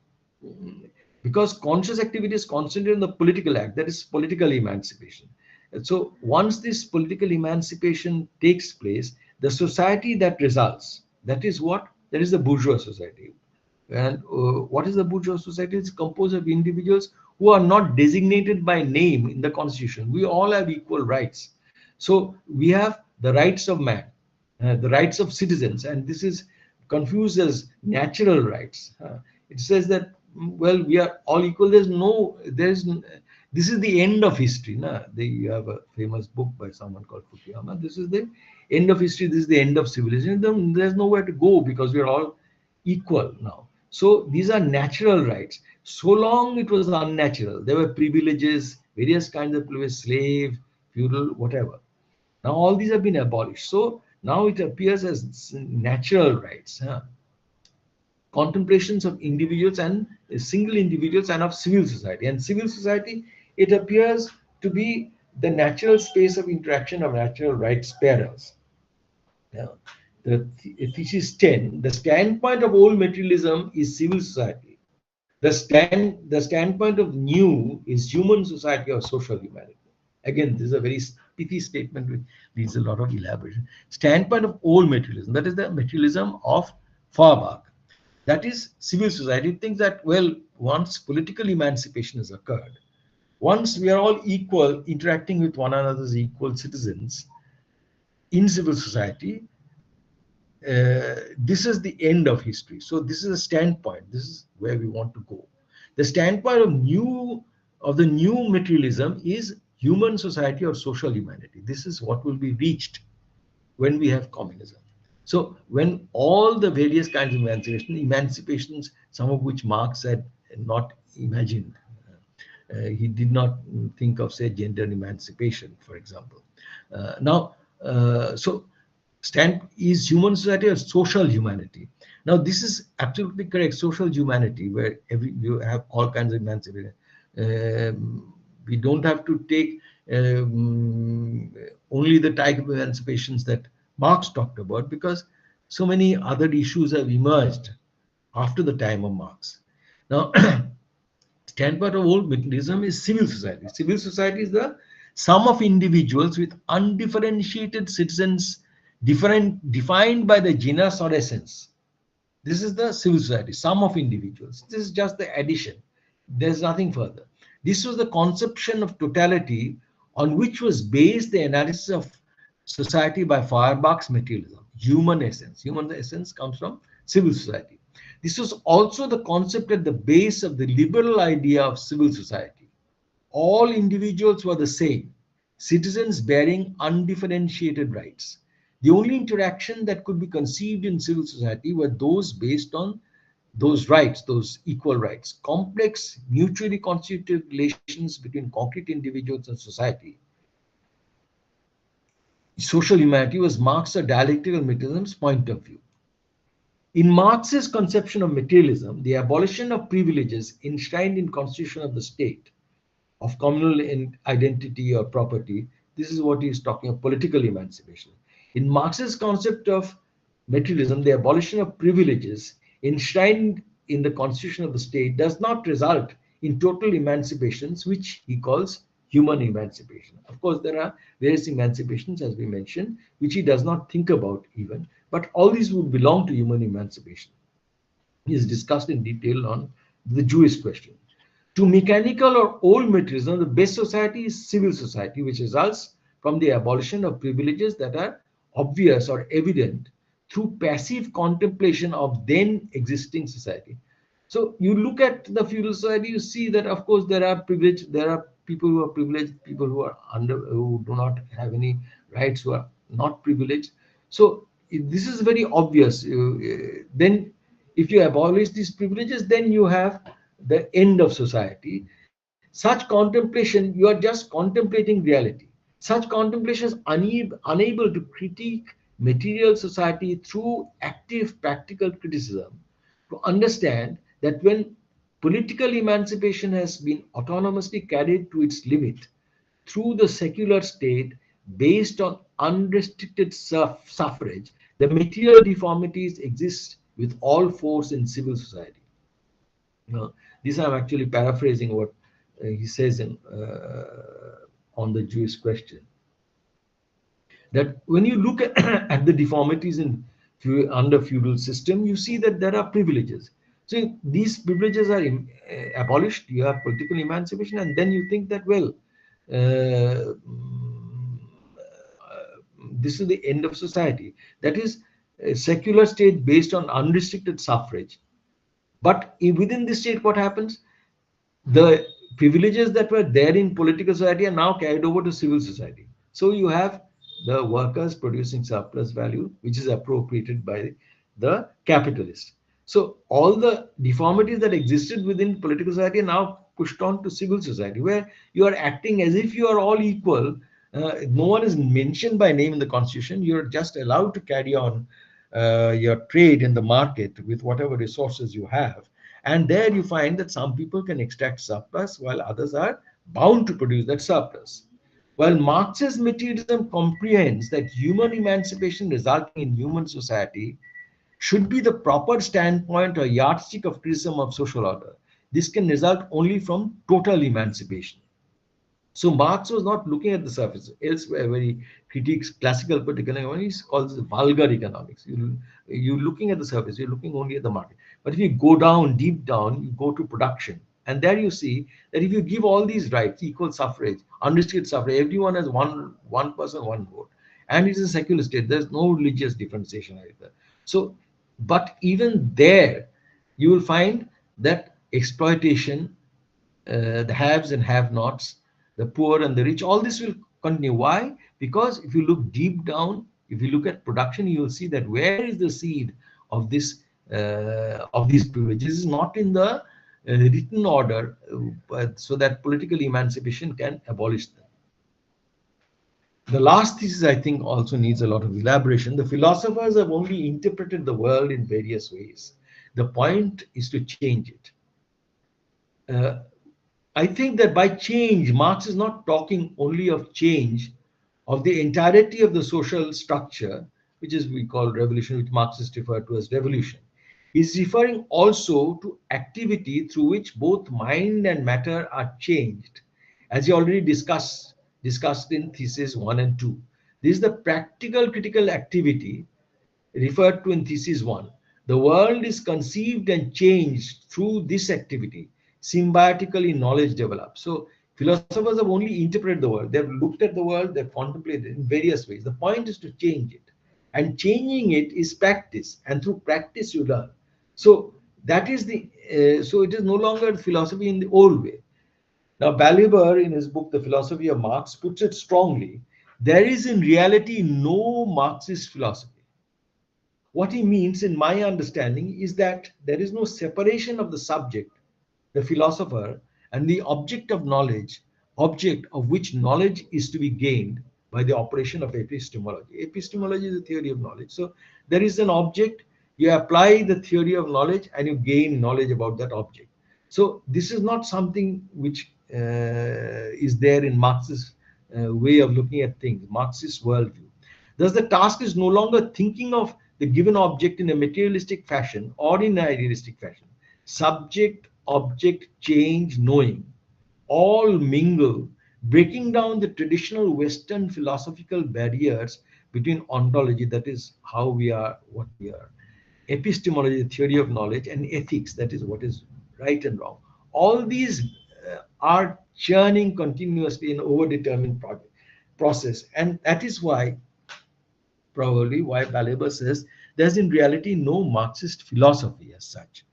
because conscious activity is concentrated on the political act, that is political emancipation. And so once this political emancipation takes place, the society that results, that is the bourgeois society. And what is the bourgeois society? It's composed of individuals who are not designated by name in the constitution. We all have equal rights. So we have the rights of man, the rights of citizens, and this is confused as natural rights. It says that, well, we are all equal. This is the end of history. You have a famous book by someone called Fukuyama. This is the end of history. This is the end of civilization. Then there's nowhere to go because we're all equal now. So these are natural rights. So long it was unnatural. There were privileges, various kinds of privileges, slave, feudal, whatever. Now all these have been abolished. So now it appears as natural rights. Contemplations of individuals and single individuals and of civil society. And civil society, it appears to be the natural space of interaction of natural rights bearers. Now, thesis 10, the standpoint of old materialism is civil society. The standpoint of new is human society or social humanity. Again, this is a very pithy statement which needs a lot of elaboration. Standpoint of old materialism, that is the materialism of Feuerbach. That is, civil society thinks that, well, once political emancipation has occurred, once we are all equal, interacting with one another as equal citizens in civil society, this is the end of history. So this is a standpoint. This is where we want to go. The standpoint of the new materialism is human society or social humanity. This is what will be reached when we have communism. So when all the various kinds of emancipations, some of which Marx had not imagined, he did not think of, say, gender emancipation, for example. So is human society or social humanity? Now this is absolutely correct. Social humanity, where you have all kinds of emancipation. We don't have to take only the type of emancipations that Marx talked about, because so many other issues have emerged after the time of Marx. Now, standpoint of old materialism is civil society. Civil society is the sum of individuals with undifferentiated citizens, defined by the genus or essence. This is the civil society, sum of individuals. This is just the addition. There's nothing further. This was the conception of totality on which was based the analysis of society by Feuerbach's materialism. Human essence. Human essence comes from civil society. This was also the concept at the base of the liberal idea of civil society. All individuals were the same, citizens bearing undifferentiated rights. The only interaction that could be conceived in civil society were those based on those rights, those equal rights. Complex, mutually constitutive relations between concrete individuals and society. Social humanity was Marx's dialectical materialism's point of view. In Marx's conception of materialism, the abolition of privileges enshrined in constitution of the state, of communal identity or property, this is what he is talking of, political emancipation. In Marx's concept of materialism, the abolition of privileges enshrined in the constitution of the state does not result in total emancipations, which he calls human emancipation. Of course, there are various emancipations, as we mentioned, which he does not think about even, but all these would belong to human emancipation. He is discussed in detail on the Jewish question. To mechanical or old materialism, the best society is civil society, which results from the abolition of privileges that are obvious or evident through passive contemplation of then existing society. So you look at the feudal society, you see that of course there are privileged, there are people who are privileged, people who are who do not have any rights, who are not privileged. So this is very obvious. Then if you abolish these privileges, then you have the end of society. Such contemplation, you are just contemplating reality. Such contemplation is unable to critique material society through active practical criticism, to understand that when political emancipation has been autonomously carried to its limit through the secular state based on unrestricted suffrage, the material deformities exist with all force in civil society. This I'm actually paraphrasing what he says on the Jewish question. That when you look at the deformities in under feudal system, you see that there are privileges. So these privileges are abolished. You have political emancipation, and then you think that, well, this is the end of society. That is a secular state based on unrestricted suffrage. But within this state, what happens? The privileges that were there in political society are now carried over to civil society. So you have the workers producing surplus value, which is appropriated by the capitalist. So all the deformities that existed within political society are now pushed on to civil society, where you are acting as if you are all equal. No one is mentioned by name in the constitution. You're just allowed to carry on your trade in the market with whatever resources you have. And there you find that some people can extract surplus while others are bound to produce that surplus. While Marxist materialism comprehends that human emancipation resulting in human society should be the proper standpoint or yardstick of criticism of social order, this can result only from total emancipation. So Marx was not looking at the surface. Elsewhere, where he critiques classical political economics, he calls it vulgar economics. You're looking at the surface, you're looking only at the market. But if you go down, deep down, you go to production. And there you see that if you give all these rights, equal suffrage, unrestricted suffrage, everyone has one person, one vote. And it is a secular state. There's no religious differentiation either. So, but even there, you will find that exploitation, the haves and have-nots, the poor and the rich, all this will continue. Why? Because if you look deep down, if you look at production, you will see that where is the seed of this of these privileges is not in the written order, so that political emancipation can abolish them. The last thesis, I think, also needs a lot of elaboration. The philosophers have only interpreted the world in various ways. The point is to change it. Uh, I think that by change, Marx is not talking only of change of the entirety of the social structure, which is we call revolution, which Marxists refer to as revolution. He's referring also to activity through which both mind and matter are changed, as he already discussed in thesis 1 and 2. This is the practical critical activity referred to in thesis 1. The world is conceived and changed through this activity. Symbiotically, knowledge develops. So philosophers have only interpreted the world. They've looked at the world, they've contemplated it in various ways. The point is to change it. And changing it is practice. And through practice, you learn. So that is so it is no longer philosophy in the old way. Now, Baliber, in his book, The Philosophy of Marx, puts it strongly. There is in reality no Marxist philosophy. What he means, in my understanding, is that there is no separation of the subject, the philosopher, and the object of knowledge, object of which knowledge is to be gained by the operation of epistemology. Epistemology is a theory of knowledge. So there is an object, you apply the theory of knowledge, and you gain knowledge about that object. So this is not something which is there in Marx's way of looking at things, Marxist worldview. Thus, the task is no longer thinking of the given object in a materialistic fashion or in an idealistic fashion. Subject, object, change, knowing, all mingle, breaking down the traditional Western philosophical barriers between ontology, that is how we are, what we are, epistemology, the theory of knowledge, and ethics, that is what is right and wrong. All these are churning continuously in overdetermined process. And that is why, probably, why Baliber says there's in reality no Marxist philosophy as such.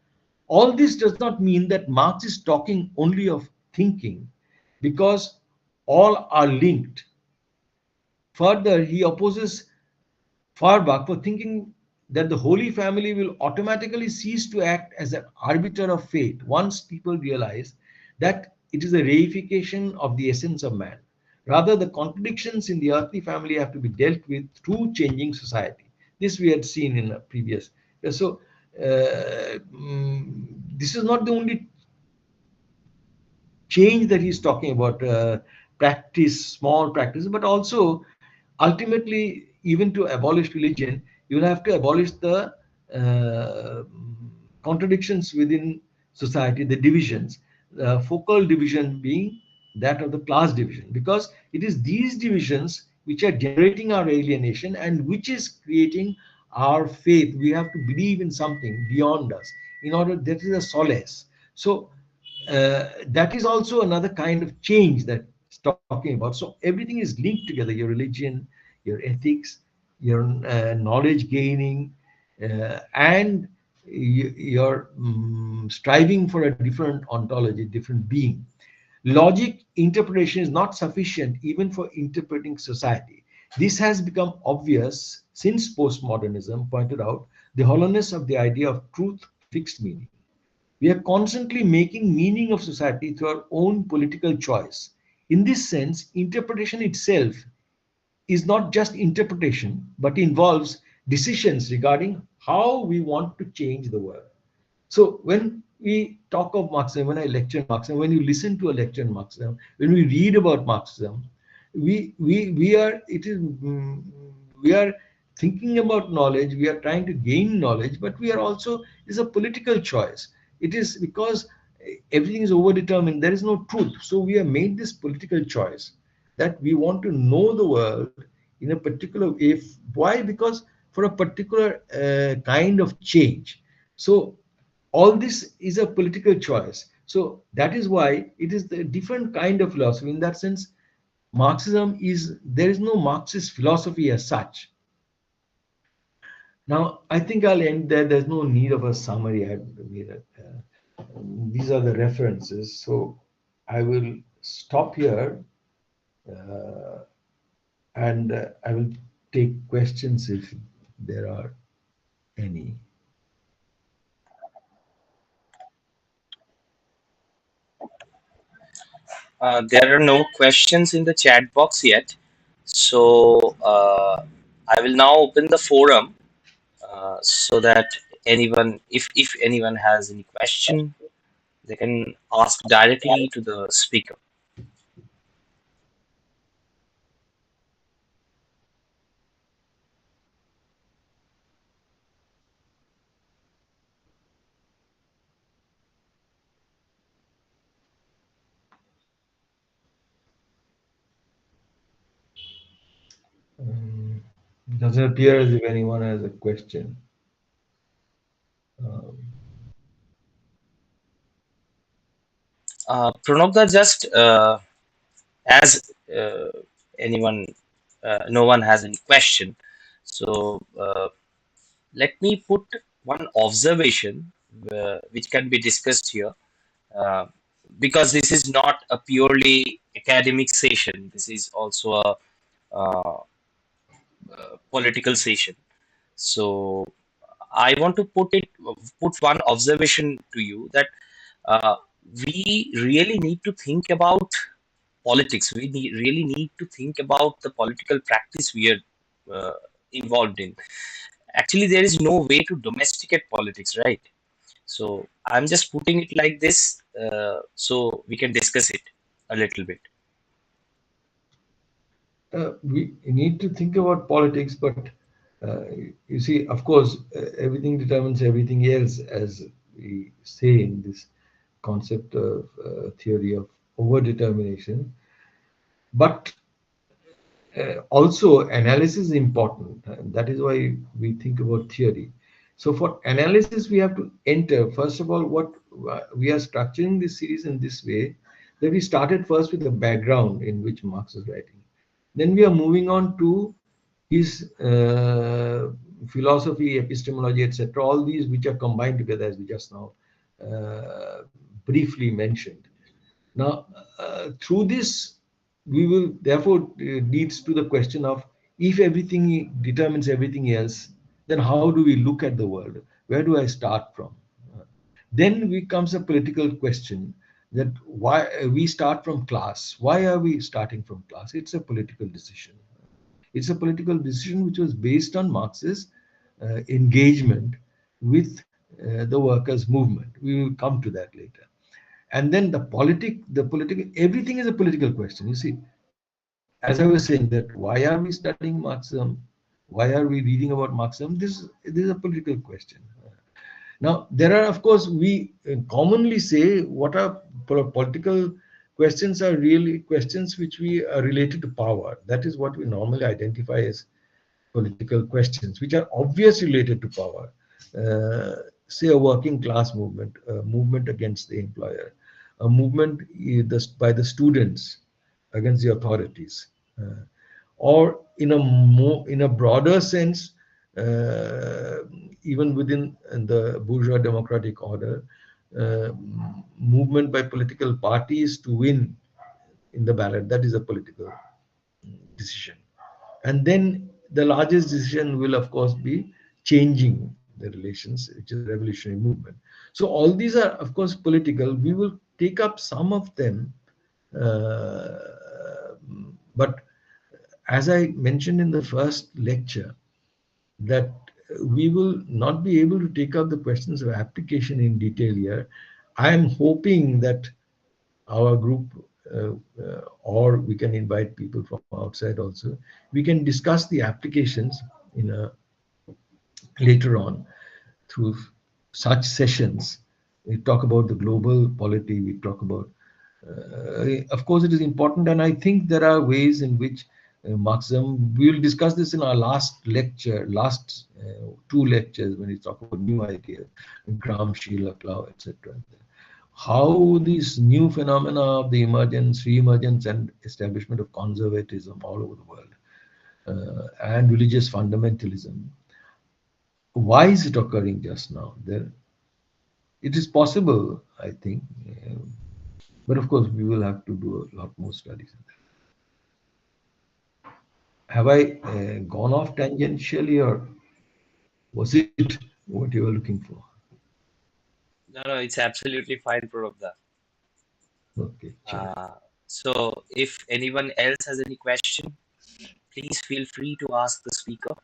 All this does not mean that Marx is talking only of thinking, because all are linked. Further, he opposes Feuerbach for thinking that the Holy Family will automatically cease to act as an arbiter of fate once people realize that it is a reification of the essence of man. Rather, the contradictions in the earthly family have to be dealt with through changing society. This we had seen in a previous. So, this is not the only change that he's talking about, practice, small practice, but also ultimately, even to abolish religion, you'll have to abolish the contradictions within society, the divisions, the focal division being that of the class division, because it is these divisions which are generating our alienation and which is creating our faith. We have to believe in something beyond us in order, that is a solace. So that is also another kind of change that it's talking about. So everything is linked together, your religion, your ethics, your knowledge gaining, and your striving for a different ontology, different being. Logic interpretation is not sufficient even for interpreting society. This has become obvious since postmodernism pointed out the hollowness of the idea of truth, fixed meaning. We are constantly making meaning of society through our own political choice. In this sense, interpretation itself is not just interpretation, but involves decisions regarding how we want to change the world. So when we talk of Marxism, when I lecture on Marxism, when you listen to a lecture on Marxism, when we read about Marxism, we are it is we are thinking about knowledge. We are trying to gain knowledge, but we are also is a political choice. It is because everything is overdetermined. There is no truth. So we have made this political choice that we want to know the world in a particular way. Why? Because for a particular kind of change. So all this is a political choice. So that is why it is a different kind of philosophy. In that sense, Marxism is there is no Marxist philosophy as such. Now, I think I'll end there. There's no need of a summary. These are the references. So I will stop here and I will take questions if there are any. There are no questions in the chat box yet, so I will now open the forum so that if anyone has any question, they can ask directly to the speaker. It doesn't appear as if anyone has a question. Pranab, just as anyone, no one has any question, so let me put one observation which can be discussed here, uh, because this is not a purely academic session. This is also a uh, political session. So I want to put one observation to you that uh, we really need to think about politics. Really need to think about the political practice we are involved in. Actually, there is no way to domesticate politics, right? So I'm just putting it like this, so we can discuss it a little bit. We need to think about politics, but uh, you see, of course, everything determines everything else, as we say in this concept of theory of overdetermination. But also, analysis is important. And that is why we think about theory. So, for analysis, we have to enter, first of all, what we are structuring this series in this way that we started first with the background in which Marx is writing. Then we are moving on to his philosophy, epistemology, etc. All these which are combined together, as we just now uh, briefly mentioned. Now, through this, we will therefore leads to the question of if everything determines everything else, then how do we look at the world? Where do I start from? Then becomes a political question that why we start from class. Why are we starting from class? It's a political decision. It's a political decision which was based on Marx's engagement with the workers' movement. We will come to that later. And then the political, everything is a political question. You see, as I was saying that why are we studying Marxism? Why are we reading about Marxism? This is a political question. Now, there are, of course, we commonly say what are political questions are really questions which we are related to power. That is what we normally identify as political questions, which are obviously related to power. Say a working class movement, a movement against the employer, a movement by the students against the authorities, or in a broader sense, uh, even within the bourgeois democratic order, uh, movement by political parties to win in the ballot. That is a political decision. And then the largest decision will, of course, be changing the relations, which is a revolutionary movement. So all these are, of course, political. We will take up some of them, uh, but as I mentioned in the first lecture, that we will not be able to take up the questions of application in detail here. I am hoping that our group, or we can invite people from outside also, we can discuss the applications in a later on through such sessions. We talk about the global polity, we talk about, of course, it is important, and I think there are ways in which Marxism, we will discuss this in our last lecture, last two lectures, when we talk about new ideas, Gramsci, Laclau, etc. How these new phenomena of the emergence, re-emergence, and establishment of conservatism all over the world, and religious fundamentalism, why is it occurring just now? It is possible, I think, but of course, we will have to do a lot more studies. Have I gone off tangentially, or was it what you were looking for? No, no, it's absolutely fine, Pranab. Okay, chalo. So if anyone else has any question, please feel free to ask the speaker.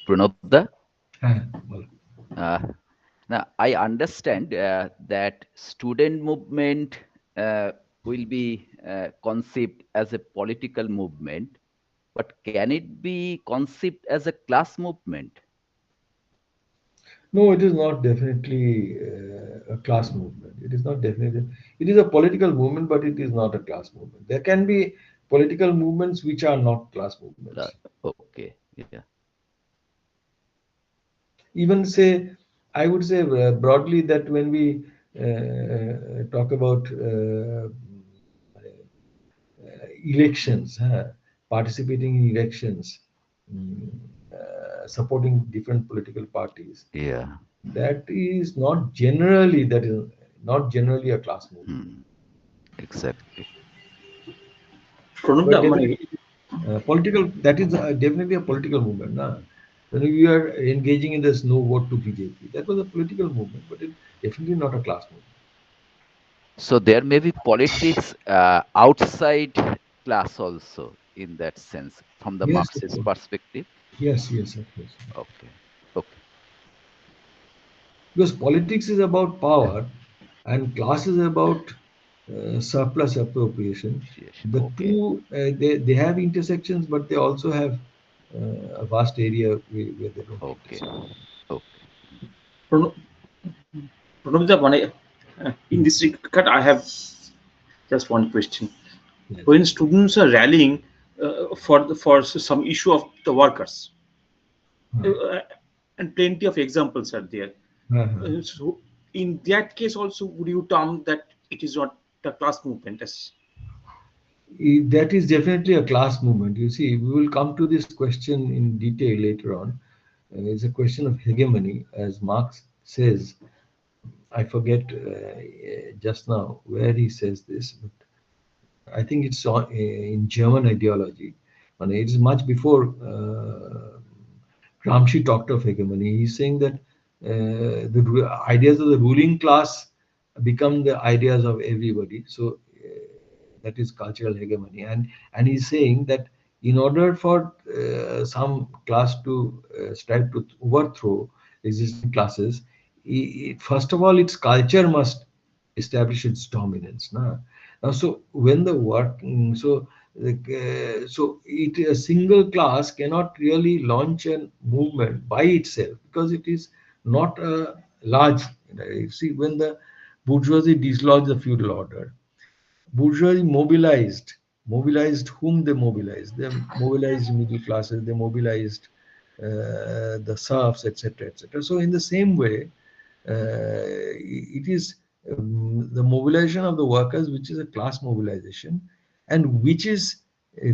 Pranabda, Well, uh, now I understand that student movement will be conceived as a political movement, but can it be conceived as a class movement? no, it is not definitely a class movement. It is not definitely. It is a political movement, but it is not a class movement. There can be political movements which are not class movements. Okay, yeah. Even say, I would say broadly that when we talk about elections, participating in elections, mm, supporting different political parties, Yeah. that is not generally, that is not generally a class movement. Exactly. But Pranabda, definitely political, that is definitely a political movement. Nah? When we are engaging in this no vote to BJP, that was a political movement, but it definitely not a class movement. So there may be politics outside class also in that sense, from the Yes, of Marxist course. perspective. Yes, yes, of course. Okay. Okay. Because politics is about power and class is about surplus appropriation. Appreciation. The Okay. two, they have intersections, but they also have a vast area where they don't Okay. intersect. Okay. Pranab- Pranabda, in this regard, I have just one question. Yes. When students are rallying for some issue of the workers, uh, and plenty of examples are there. So in that case, also, would you term that it is not the class movement as That is definitely a class movement. You see, we will come to this question in detail later on. It's a question of hegemony, as Marx says. I forget just now where he says this, but I think it's in German ideology. And it is much before Gramsci talked of hegemony. He's saying that ideas of the ruling class become the ideas of everybody. So that is cultural hegemony, and he's saying that in order for some class to strive to overthrow existing classes, first of all, its culture must establish its dominance. Now, so when the work, so it a single class cannot really launch a movement by itself because it is not a large. You see, when the bourgeoisie dislodged the feudal order, bourgeoisie mobilized whom they mobilized. They mobilized middle classes. They mobilized the serfs, etc., etc. So in the same way, it is the mobilization of the workers, which is a class mobilization, and which is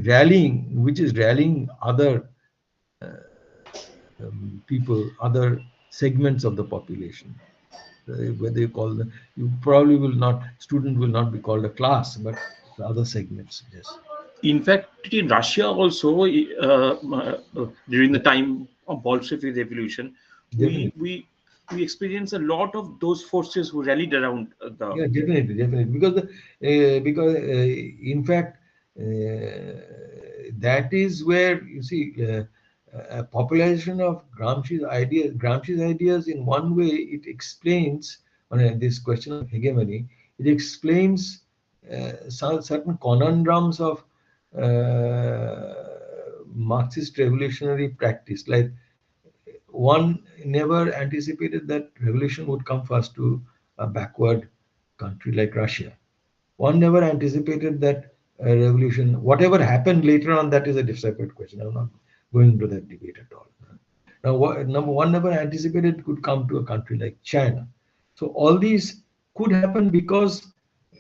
rallying other people, other segments of the population. Whether you call them, you probably will not, student will not be called a class, but other segments, yes. In fact, in Russia also, during the time of Bolshevik Revolution, we Definitely. we we experienced a lot of those forces who rallied around the. Yeah, definitely, definitely. Because in fact, that is where you see a population of Gramsci's ideas in one way it explains on this question of hegemony. It explains some certain conundrums of Marxist revolutionary practice. Like one never anticipated that revolution would come first to a backward country like Russia. One never anticipated that a revolution, whatever happened later on, that is a separate question. I'm not going into that debate at all. Now, number one never anticipated it could come to a country like China. So all these could happen because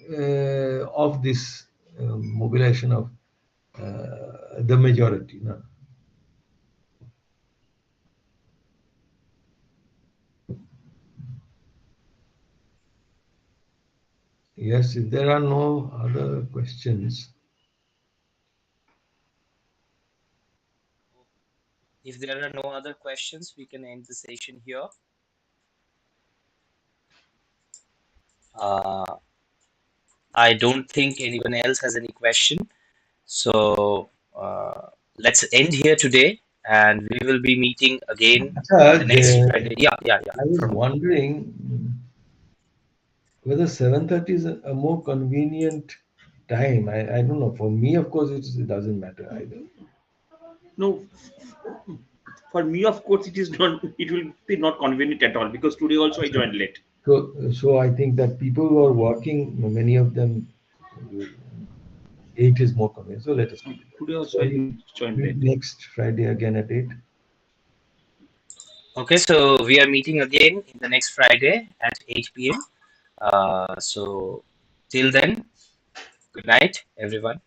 of this mobilization of the majority. No? Yes, if there are no other questions. If there are no other questions, we can end the session here. I don't think anyone else has any question. So let's end here today, and we will be meeting again the next Friday. Yeah, yeah, yeah. I was wondering whether 7:30 is a more convenient time. I don't know. For me, of course, it doesn't matter either. No, for me, of course, it is not. It will be not convenient at all because today also I joined late. So I think that people who are working, many of them, 8 is more convenient. So let us keep it. Today So also I we joined meet late. next Friday again at 8. Okay, so we are meeting again in the next Friday at 8 p.m. So till then, good night, everyone.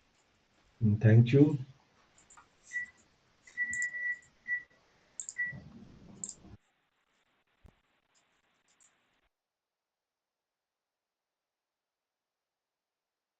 Thank you.